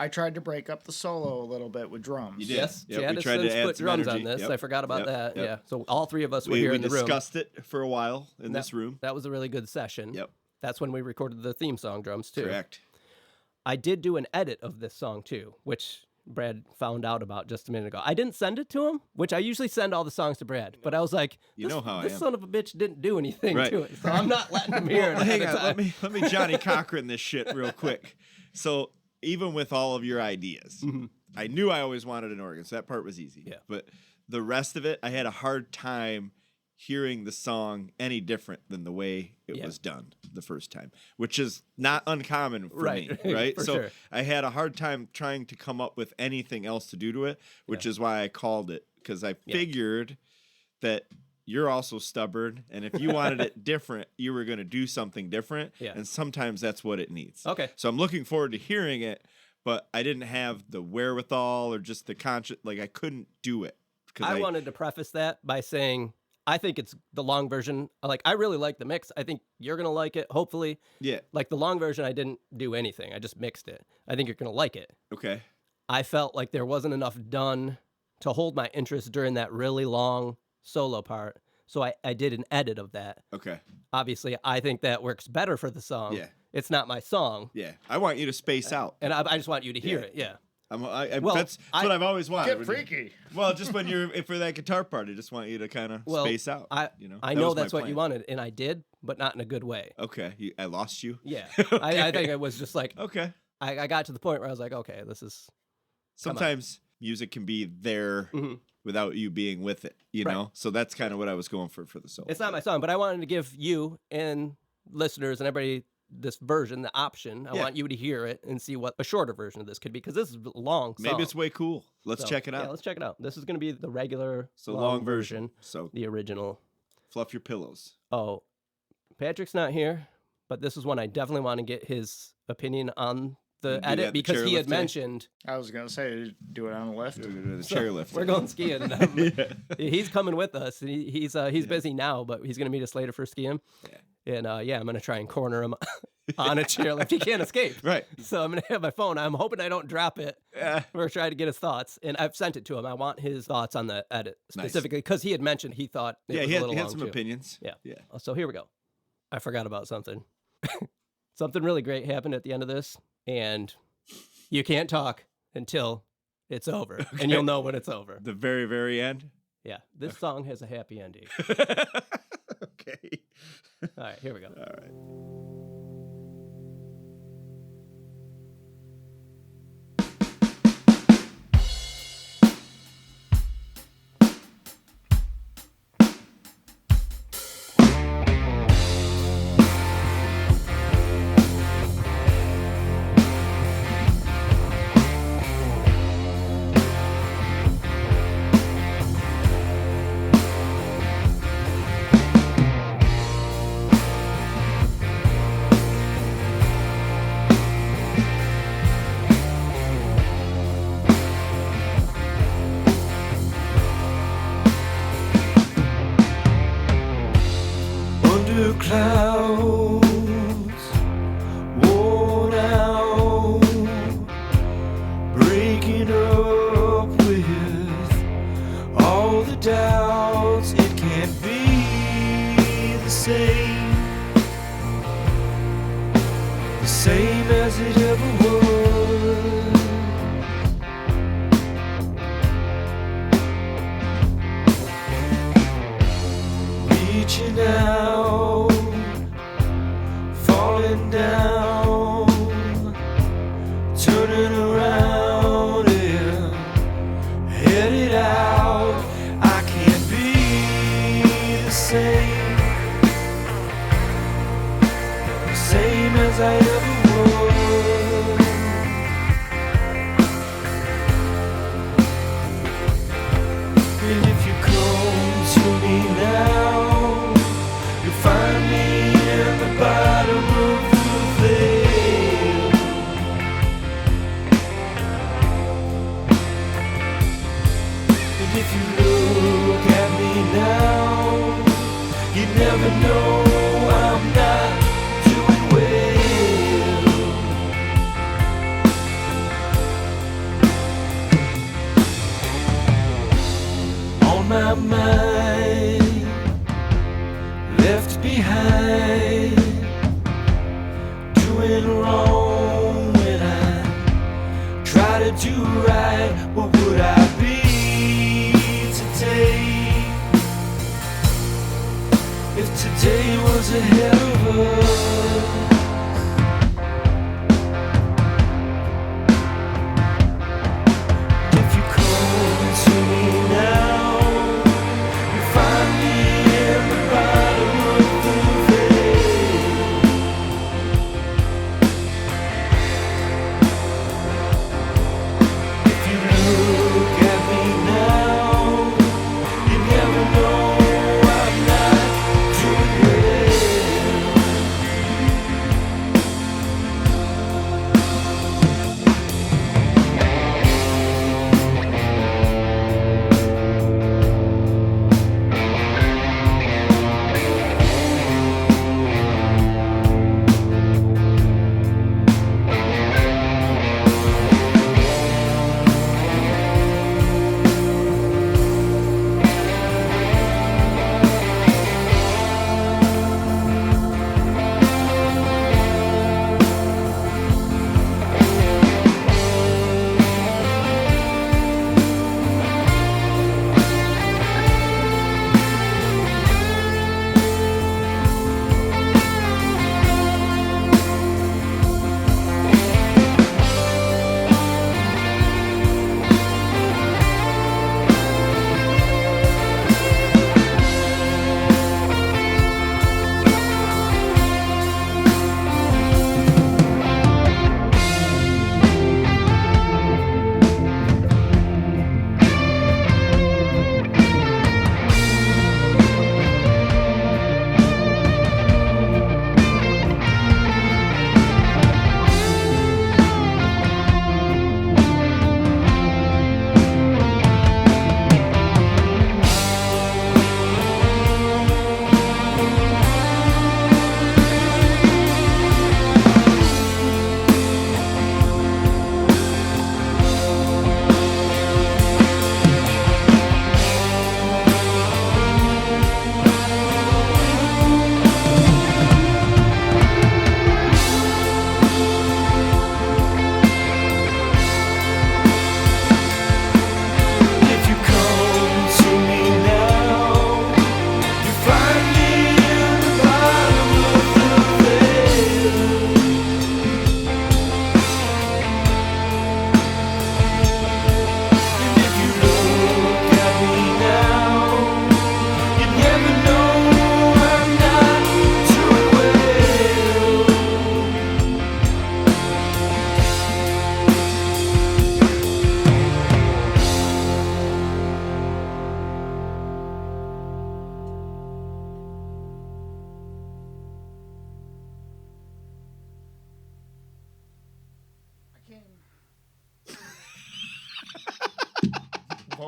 I tried to break up the solo a little bit with drums. You did. Yes, Yep, Chad we has tried to since add put some drums energy. on this. Yep. I forgot about that. Yep. Yeah. So all 3 of us were We here in the room. discussed it for a while in this room. That was a really good session. Yep. That's when we recorded the theme song drums too. Correct. I did do an edit of this song too, which Brad found out about just a minute ago. I didn't send it to him, which I usually send all the songs to Brad. But I was like, You know how I this am. son of a bitch didn't do anything Right. to it. So I'm not letting him hear it. Well, hang ahead of on, time. let me Johnny Cochran this shit real quick. So even with all of your ideas, I knew I always wanted an organ, so that part was easy. Yeah. But the rest of it, I had a hard time hearing the song any different than the way it was done the first time, which is not uncommon for me, right? For So sure. I had a hard time trying to come up with anything else to do to it, which is why I called it, because I figured that you're also stubborn, and if you wanted it different, you were going to do something different, and sometimes that's what it needs. Okay. So I'm looking forward to hearing it, but I didn't have the wherewithal or just the conscious, like I couldn't do it. I wanted to preface that by saying I think it's the long version. Like, I really like the mix. I think you're going to like it, hopefully. Yeah. Like, the long version, I didn't do anything. I just mixed it. I think you're going to like it. Okay. I felt like there wasn't enough done to hold my interest during that really long solo part. So I did an edit of that. Okay. Obviously, I think that works better for the song. Yeah. It's not my song. Yeah. I want you to space out. And I just want you to hear it. Yeah. Well, that's what I've always wanted. Get freaky. Well, just when you're for that guitar part, I just want you to kind of space out. I That know was my that's what you plan. wanted, and I did, but not in a good way. Okay, I lost you. Yeah. Okay. I think it was just like, Okay. I got to the point where I was like, okay, this is... Sometimes music can be there without you being with it, you know? So that's kind of what I was going for the solo. It's not my song, but I wanted to give you and listeners and everybody this version, the option. I want you to hear it and see what a shorter version of this could be, because this is a long song. Maybe it's way cool. Let's check it out. Yeah, let's check it out. This is going to be the regular long version. So the original. Fluff your pillows. Oh, Patrick's not here, but this is one I definitely want to get his opinion on the Do that, edit the because he had chairlift mentioned I was gonna say do it on the lift. The so chairlift. we're going skiing. He's coming with us. He's busy now, but he's going to meet us later for skiing. Yeah. And I'm going to try and corner him on a chairlift. He can't escape. Right. So I'm going to have my phone. I'm hoping I don't drop it. We're trying to get his thoughts. And I've sent it to him. I want his thoughts on the edit specifically because he had mentioned he thought it was a little he had long some too. opinions. Yeah. Yeah. So here we go. I forgot about something. Something really great happened at the end of this. And you can't talk until it's over. Okay. And you'll know when it's over. The very, very end? Yeah. This song has a happy ending. Okay. All right, here we go. All right. Clouds worn out, breaking up with all the doubts. It can't be the same as it ever was. Reaching out, falling down, turning around and headed out. I can't be the same as I ever was. And if you come to me now, you'll find me in the bottom of the veil. And if you look at me now, you never know I'm not doing well. On my mind, left behind, doing wrong when I try to do right. What would I be today if today was ahead of us? If you come to me now, you find me in the bottom of the veil. If you look at me now, you never know I'm not doing well.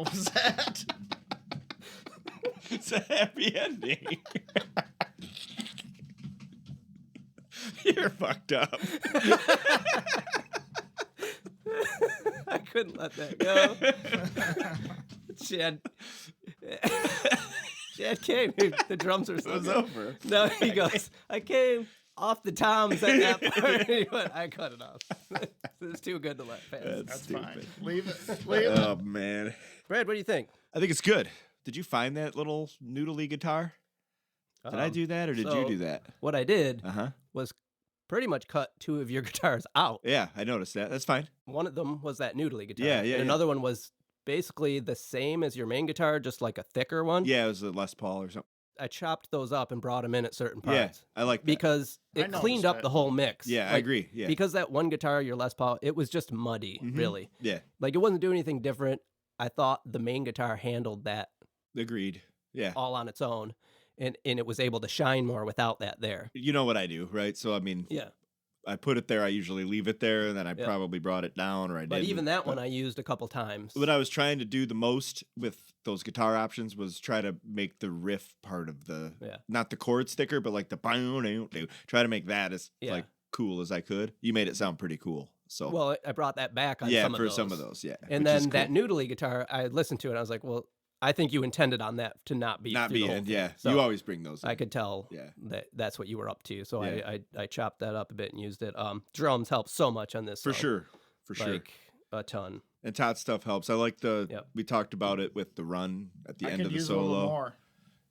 What was that? It's a happy ending. You're fucked up. I couldn't let that go. Chad came. The drums are so It was good. over. No, he goes, I came off the toms at that part. He went, I cut it off. It's too good to let pass. That's stupid. fine. Leave it. Leave it. Oh, man. Brad, what do you think? I think it's good. Did you find that little noodly guitar? Did I do that or did you do that? What I did Uh-huh. was pretty much cut 2 of your guitars out. Yeah, I noticed that. That's fine. One of them was that noodly guitar. Yeah, and another one was basically the same as your main guitar, just like a thicker one. Yeah, it was a Les Paul or something. I chopped those up and brought them in at certain Yeah, parts. I like that. Because I it cleaned noticed up that. the whole mix. Yeah, I Like, agree. Yeah. Because that one guitar, your Les Paul, it was just muddy, Mhm. really. Yeah, Like it wasn't doing anything different. I thought the main guitar handled that agreed. Yeah. all on its own, and it was able to shine more without that there. You know what I do, right? So, I mean, Yeah. I put it there. I usually leave it there, and then I Yeah. probably brought it down or I But didn't. even that one I used a couple times. What I was trying to do the most with those guitar options was try to make the riff part of the, Yeah. not the chord sticker, but like the try to make that as Yeah. like cool as I could. You made it sound pretty cool. So Well, I brought that back on yeah, some of for those. some of those, yeah. And which is then that cool. noodly guitar, I listened to it and I was like, well, I think you intended on that to not be not through the whole being, thing. yeah. So You always bring those. I in. could tell Yeah. that that's what you were up to. So Yeah. I chopped that up a bit and used it. Drums help so much on this For song. sure. For sure. Like a ton. And Todd stuff helps. I like the. Yep. We talked about it with the run at the I end could of the use a little solo. more.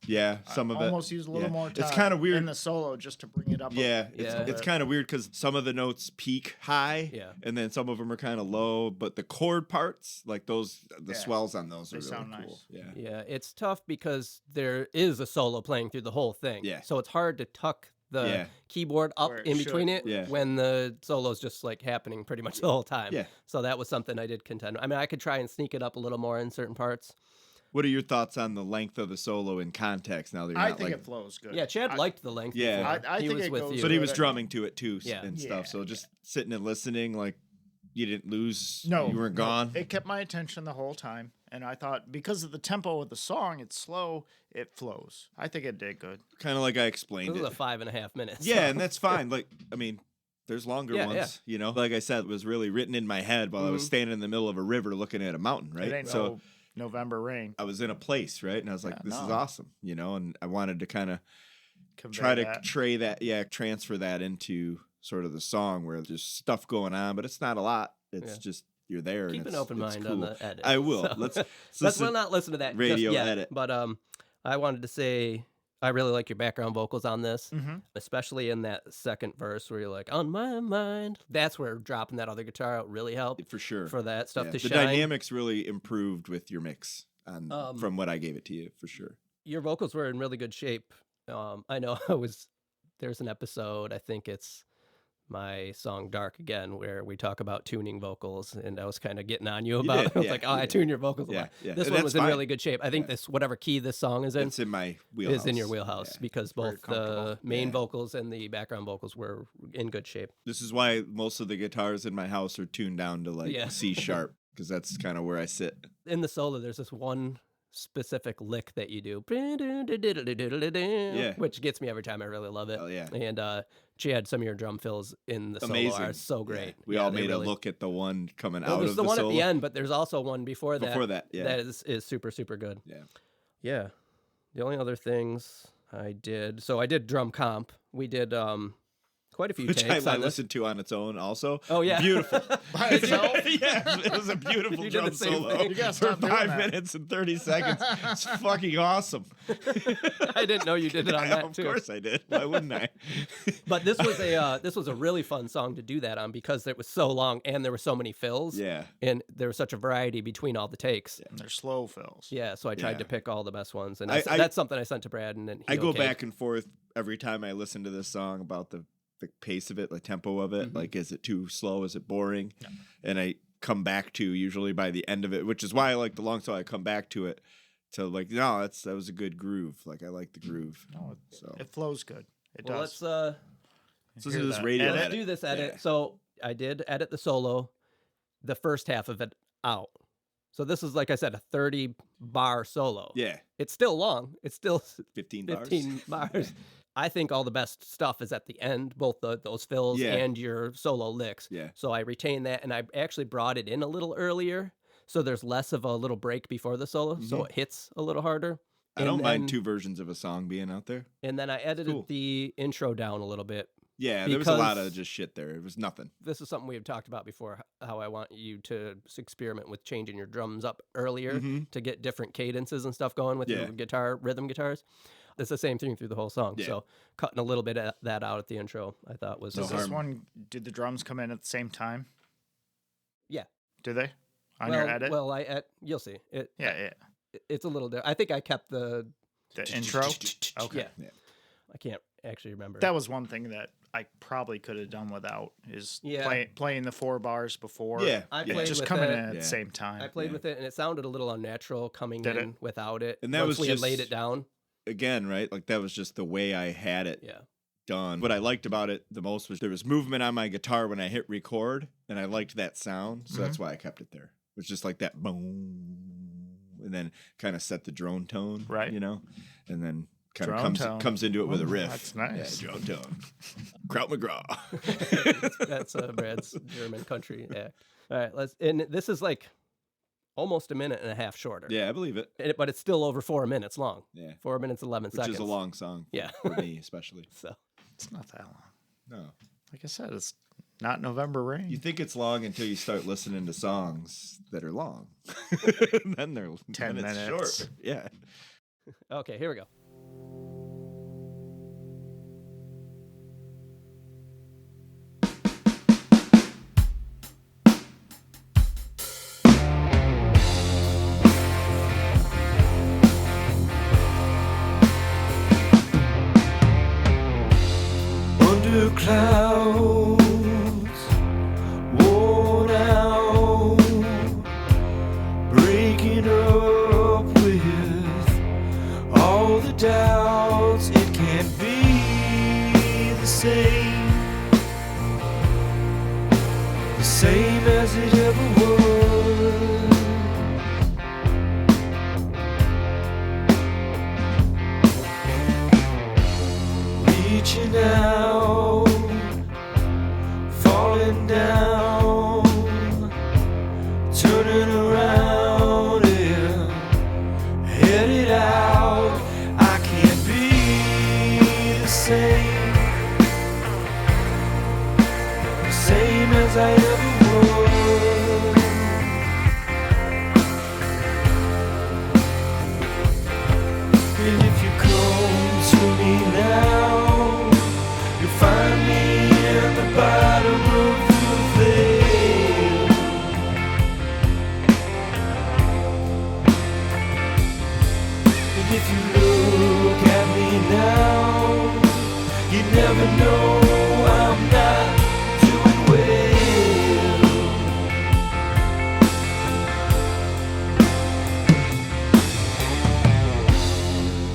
Yeah, some of it. Almost use a little yeah. more time. It's kind of weird. in the solo just to bring it up. Yeah, Yeah. it's kind of weird because some of the notes peak high, Yeah. and then some of them are kind of low. But the chord parts, like those, the Yeah. swells on those They are really sound cool. nice. Yeah, Yeah, it's tough because there is a solo playing through the whole thing. Yeah. So it's hard to tuck the Yeah. keyboard up Where it in between should. it Yeah. when the solo's just like happening pretty much the whole time. Yeah. So that was something I did contend. I mean, I could try and sneak it up a little more in certain parts. What are your thoughts on the length of the solo in context? Now that you're I not think like, it flows good. Yeah, Chad liked the length. Yeah. before. I he think was it with goes you. but he was good. drumming to it too Yeah. and Yeah. stuff. So just sitting and listening, like you didn't lose. No, you weren't no. gone. It kept my attention the whole time, and I thought because of the tempo of the song, it's slow, it flows. I think it did good. Kind of like I explained This it. was a 5.5 minutes. Yeah, and that's fine. Like, I mean, there's longer Yeah, ones, yeah. you know? Like I said, it was really written in my head while I was standing in the middle of a river looking at a mountain, right? It ain't So no November rain. I was in a place, right? And I was like, Yeah, this is no. awesome, you know? And I wanted to kind of Convey try to that. transfer that into sort of the song where there's stuff going on, but it's not a lot. It's Yeah. just, you're there. Keep and an it's- open it's mind cool. on the edit. I will. So- Let's we'll not listen to that radio just yet, edit. But I wanted to say I really like your background vocals on this, Mhm. especially in that second verse where you're like, on my mind. That's where dropping that other guitar out really helped for sure. for that stuff Yeah. to The shine. dynamics really improved with your mix from what I gave it to you, for sure. Your vocals were in really good shape. I know there's an episode, I think it's my song Dark Again, where we talk about tuning vocals, and I was kind of getting on you about did, it. I was yeah, like, you I did. tune your vocals a Yeah, lot. yeah. This And one that's was in fine. really good shape. I think this, whatever key this song is in, It's in my wheelhouse. is in your wheelhouse Yeah. because very both the comfortable. main Yeah. vocals and the background vocals were in good shape. This is why most of the guitars in my house are tuned down to like Yeah. C sharp, because that's kind of where I sit. In the solo, there's this one specific lick that you do, Yeah. which gets me every time. I really love it. Oh, yeah. And Chad, some of your drum fills in the Amazing. solo are so Yeah. great. We Yeah, all they made really- a look at the one coming Well, out there's of the one solo. at the end, but there's also one before that. Before that, yeah. That is super, super good. Yeah. Yeah. The only other things I did, so I did drum comp. We did quite a few Which takes I on this. listened to on its own also. Oh, yeah. Beautiful. By itself? Yeah, it was a beautiful You did drum the same solo thing. You gotta for stop doing 5 that. minutes and 30 seconds. It's fucking awesome. I didn't know you did it on that Of too. course I did. Why wouldn't I? But this was a really fun song to do that on because it was so long and there were so many fills. Yeah. And there was such a variety between all the takes. And they're slow fills. Yeah, so I tried Yeah. to pick all the best ones, and I- that's something I sent to Brad, and then he I go okayed. back and forth every time I listen to this song about the pace of it, the tempo of it. Mhm. Like, is it too slow? Is it boring? And I come back to usually by the end of it, which is why I like the long song. I come back to it to like, no, that was a good groove. Like, I like the groove. No, So it flows good. It Well, does. let's listen Hear to this that. radio let's edit. do this edit. Yeah. So I did edit the solo, the first half of it out, So this is, like I said, a 30 bar solo. Yeah. It's still long. It's still 15 bars. 15 bars. I think all the best stuff is at the end, both those fills and your solo licks. Yeah. So I retain that, and I actually brought it in a little earlier, so there's less of a little break before the solo, so it hits a little harder. I don't mind 2 versions of a song being out there. And then I edited the intro down a little bit. Yeah, there was a lot of just shit there. It was nothing. This is something we have talked about before, how I want you to experiment with changing your drums up earlier to get different cadences and stuff going with your rhythm guitars. It's the same thing through the whole song. Yeah. So cutting a little bit of that out at the intro, I thought was... Does this one, did the drums come in at the same time? Yeah. Do they? On your edit? Well, you'll see. It's a little different. I think I kept the intro? Okay. Yeah. I can't actually remember. That was one thing that I probably could have done without, is playing the 4 bars before. Yeah. Just coming in at the same time. I played with it, and it sounded a little unnatural coming in without it. And that once we had laid it down. Again, right? Like, that was just the way I had it done. What I liked about it the most was there was movement on my guitar when I hit record, and I liked that sound, so that's why I kept it there. It was just like that boom, and then kind of set the drone tone, right? You know, and then kind of comes into it with a riff. That's nice. Yeah, drone tone. Kraut McGraw. That's Brad's German country act. All right, and this is like almost a minute and a half shorter. Yeah, I believe it. But it's still over 4 minutes long. Yeah. 4 minutes, 11 seconds. Which is a long song. Yeah. For me, especially. So it's not that long. No. Like I said, it's not November Rain. You think it's long until you start listening to songs that are long. And then they're 10 minutes. Short. Yeah. Okay, here we go. Clouds worn out, breaking up with all the doubts. It can't be the same as it ever was. Reaching out, falling down, turning around and headed out. I can't be the same as I ever was. And if you come to me now, you'll find me in the bottom of the veil. And if you look at me now, you never know I'm not doing well.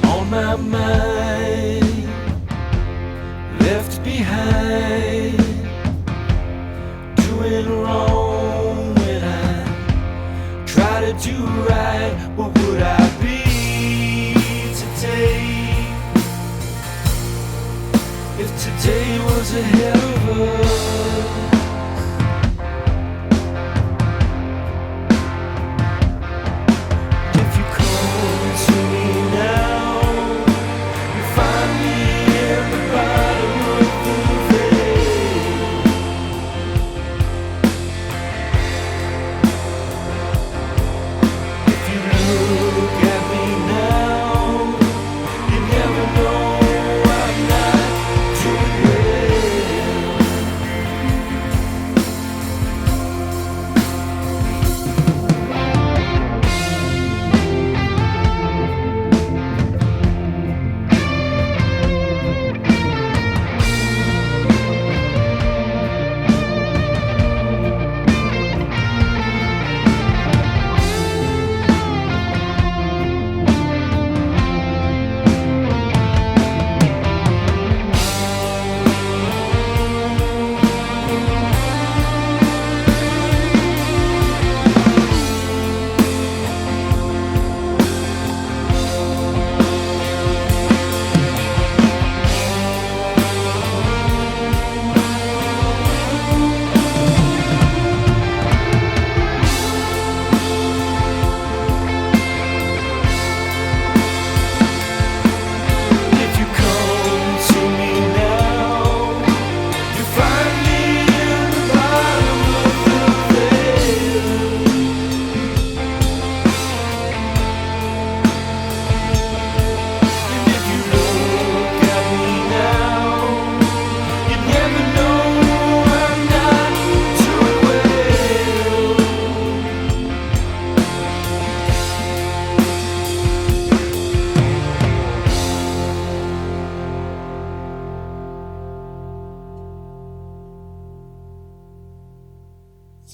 On my mind, left behind, doing wrong when I try to do right. What would I be today if today was ahead of us? If you come to me now, you find me in the bottom of the veil. If you look at me now, you never know I'm not doing well.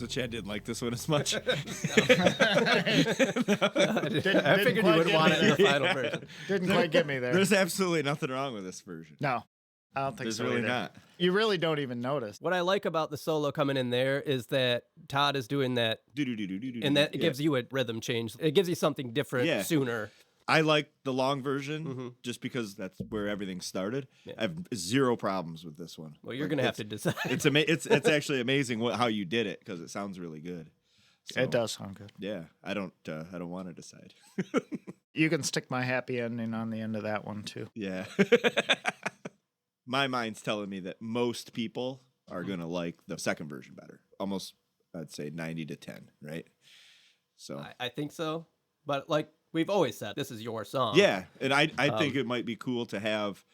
So Chad didn't like this one as much. I figured you would want it in the final version. Didn't quite get me there. There's absolutely nothing wrong with this version. No, I don't think There's so. really either. not. You really don't even notice. What I like about the solo coming in there is that Todd is doing that, and that it gives you a rhythm change. It gives you something different sooner. I like the long version just because that's where everything started. Yeah. I have zero problems with this one. Well, you're going to have to decide. It's actually amazing how you did it because it sounds really good. So, It does sound good. Yeah, I don't want to decide. You can stick my happy ending on the end of that one too. Yeah. My mind's telling me that most people are going to like the second version better. Almost, I'd say 90 to 10, right? So I think so. But like we've always said, this is your song. yeah, and I think it might be cool to have,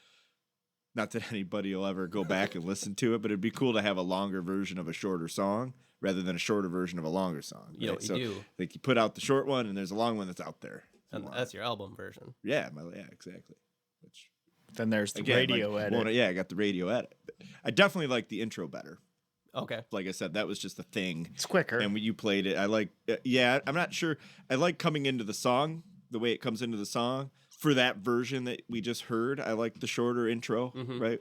not that anybody will ever go back and listen to it, but it'd be cool to have a longer version of a shorter song rather than a shorter version of a longer song. You know right? what you do. Like you put out the short one and there's a long one that's out there. And that's your album version. Yeah, exactly. Which Then there's the again, radio like, edit. I got the radio edit. I definitely like the intro better. Okay. Like I said, that was just a thing. It's quicker. And when you played it, I like, I'm not sure. I like coming into the song, the way it comes into the song. For that version that we just heard, I like the shorter intro, right?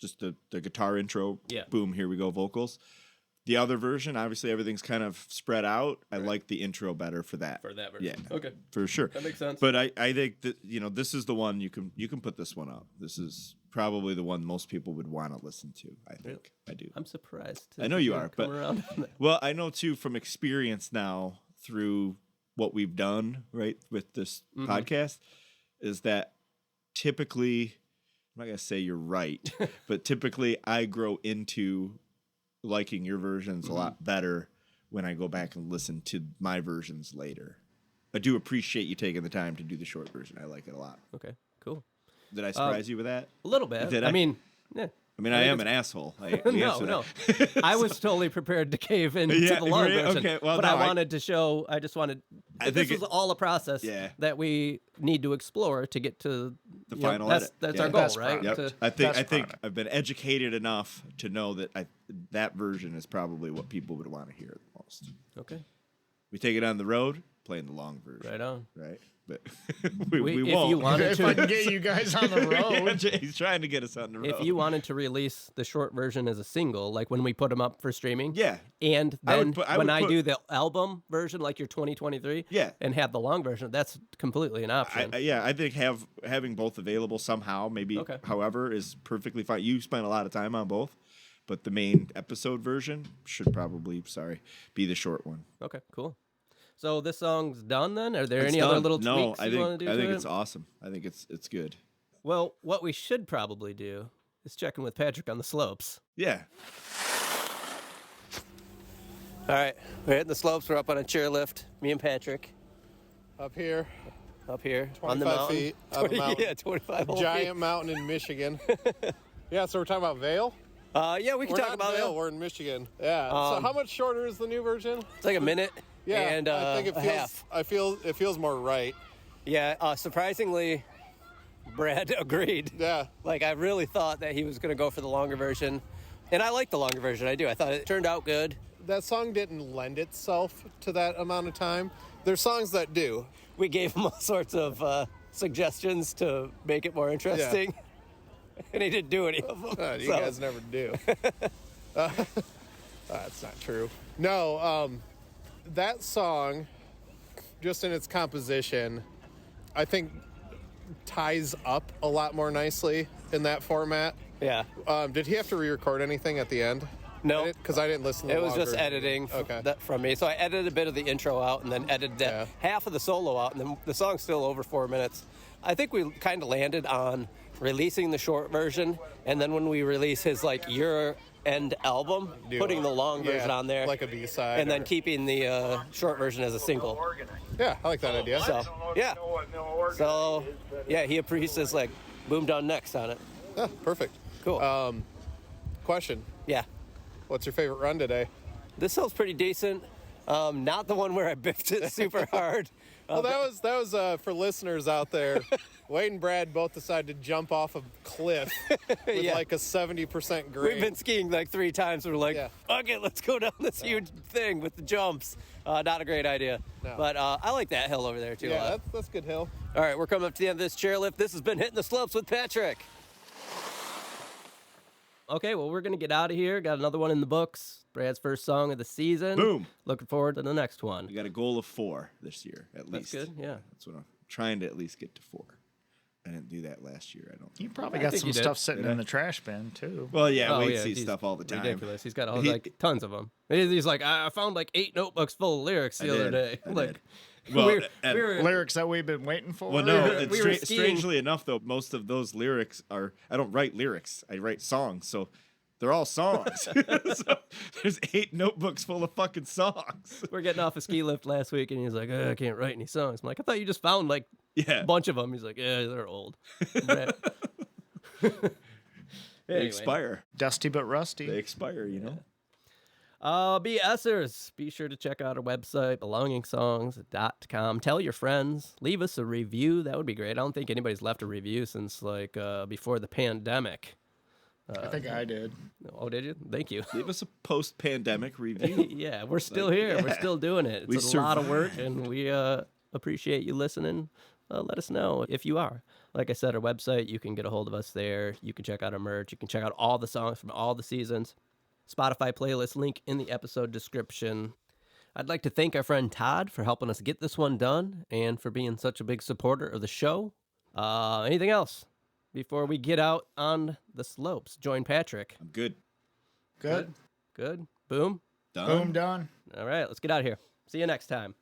Just the guitar intro. Yeah. Boom, here we go, vocals. The other version, obviously everything's kind of spread out. I like the intro better for that. For that version. Yeah. Okay. For sure. That makes sense. But I think that, this is the one you can put this one up. This is probably the one most people would want to listen to, I think. Really? I do. I'm surprised. I know you are, come around on that. Well, I know too from experience now through what we've done, right, with this podcast, is that typically, I'm not going to say you're right, but typically I grow into liking your versions a lot better when I go back and listen to my versions later. I do appreciate you taking the time to do the short version. I like it a lot. Okay, cool. Did I surprise you with that? A little bit. Did I? I mean, yeah. I am an asshole. No. I was totally prepared to cave into the long version. Okay, well, but no, I wanted to show, I think this is all a process that we need to explore to get to the final edit. That's our goal, right? Yep. I think I've been educated enough to know that that version is probably what people would want to hear the most. Okay. We take it on the road, playing the long version. Right on. Right? But we if won't. you wanted If I can get you guys on the road. He's trying to get us on the road. If you wanted to release the short version as a single, like when we put them up for streaming, and then when I do the album version, like your 2023, and have the long version, that's completely an option. I think having both available somehow, maybe, however, is perfectly fine. You spent a lot of time on both, but the main episode version should probably, be the short one. Okay, cool. So this song's done then? Are there It's any done. other little tweaks I you think, want to do? I think to it's it? awesome. I think it's good. Well, what we should probably do is check in with Patrick on the slopes. Yeah. All right, we're hitting the slopes. We're up on a chairlift. Me and Patrick. Up here. On the 25 mountain. feet. Up a mountain. Yeah, 25 whole Giant mountain in Michigan. Yeah, so we're talking about Vale? Yeah, we can talk about Vale. it. We're in Michigan. Yeah. So how much shorter is the new version? It's like a minute. Yeah, and I think it a feels. half. It feels more right. Yeah, surprisingly, Brad agreed. Yeah. Like I really thought that he was going to go for the longer version, and I like the longer version. I do. I thought it turned out good. That song didn't lend itself to that amount of time. There's songs that do. We gave him all sorts of suggestions to make it more interesting, and he didn't do any of them. You guys never do. That's not true. No, that song, just in its composition, I think ties up a lot more nicely in that format. Yeah. Did he have to re-record anything at the end? No. Because I didn't listen to the It was just longer- editing Okay. from me. So I edited a bit of the intro out and then edited that half of the solo out, and then the song's still over 4 minutes. I think we kind of landed on releasing the short version, and then when we release his year end album, putting the long version on there, like a B-side, and then keeping the short version as a single. Yeah, I like that idea. So he appreciates boom down next on it. Yeah, perfect. Cool. Question. Yeah. What's your favorite run today? This hill's pretty decent. Not the one where I biffed it super hard. Well, that was for listeners out there. Wade and Brad both decided to jump off a cliff with like a 70% grade. We've been skiing like 3 times. We're like, Yeah. okay, let's go down this huge thing with the jumps. Not a great idea. No. But I like that hill over there, too. Yeah, that's a good hill. All right, we're coming up to the end of this chairlift. This has been Hitting the Slopes with Patrick. Okay, well, we're going to get out of here. Got another one in the books. Brad's first song of the season. Boom. Looking forward to the next one. We got a goal of 4 this year, at least. That's good, yeah. That's what I'm trying to at least get to 4. I didn't do that last year, I don't think. You probably I got think some you did. stuff sitting in the trash bin, too. Well, yeah, Oh, Wade yeah, sees he's stuff all the time. Ridiculous. He's got like tons of them. He's like, I found like 8 notebooks full of lyrics the other day. I Like, did. Well, we were Lyrics that we've been waiting for. Well, no, we were skiing. strangely enough, though, most of those lyrics are, I don't write lyrics, I write songs, so they're all songs. So there's 8 notebooks full of fucking songs. we're getting off a ski lift last week, and he's like, I can't write any songs. I'm like, I thought you just found like Yeah. a bunch of them. He's like, yeah, they're old. They Anyway. expire. Dusty but rusty. They expire, you know? BSers, be sure to check out our website, belongingsongs.com. Tell your friends. Leave us a review. That would be great. I don't think anybody's left a review since like before the pandemic. I think I did. Oh, did you? Thank you. Leave us a post-pandemic review. Yeah, we're still here. We're yeah. still doing it. We It's a lot of work, and we appreciate you listening. Let us know if you are. Like I said, our website, you can get a hold of us there. You can check out our merch. You can check out all the songs from all the seasons. Spotify playlist link in the episode description. I'd like to thank our friend Todd for helping us get this one done and for being such a big supporter of the show. Anything else before we get out on the slopes? Join Patrick. I'm good. Good. Good. Boom. Done. Boom, done. All right, let's get out of here. See you next time.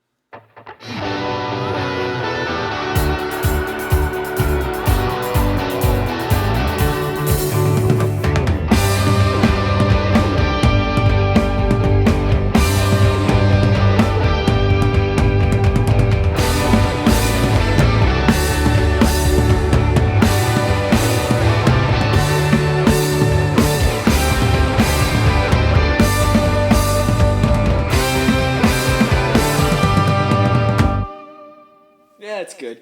Yeah, it's good.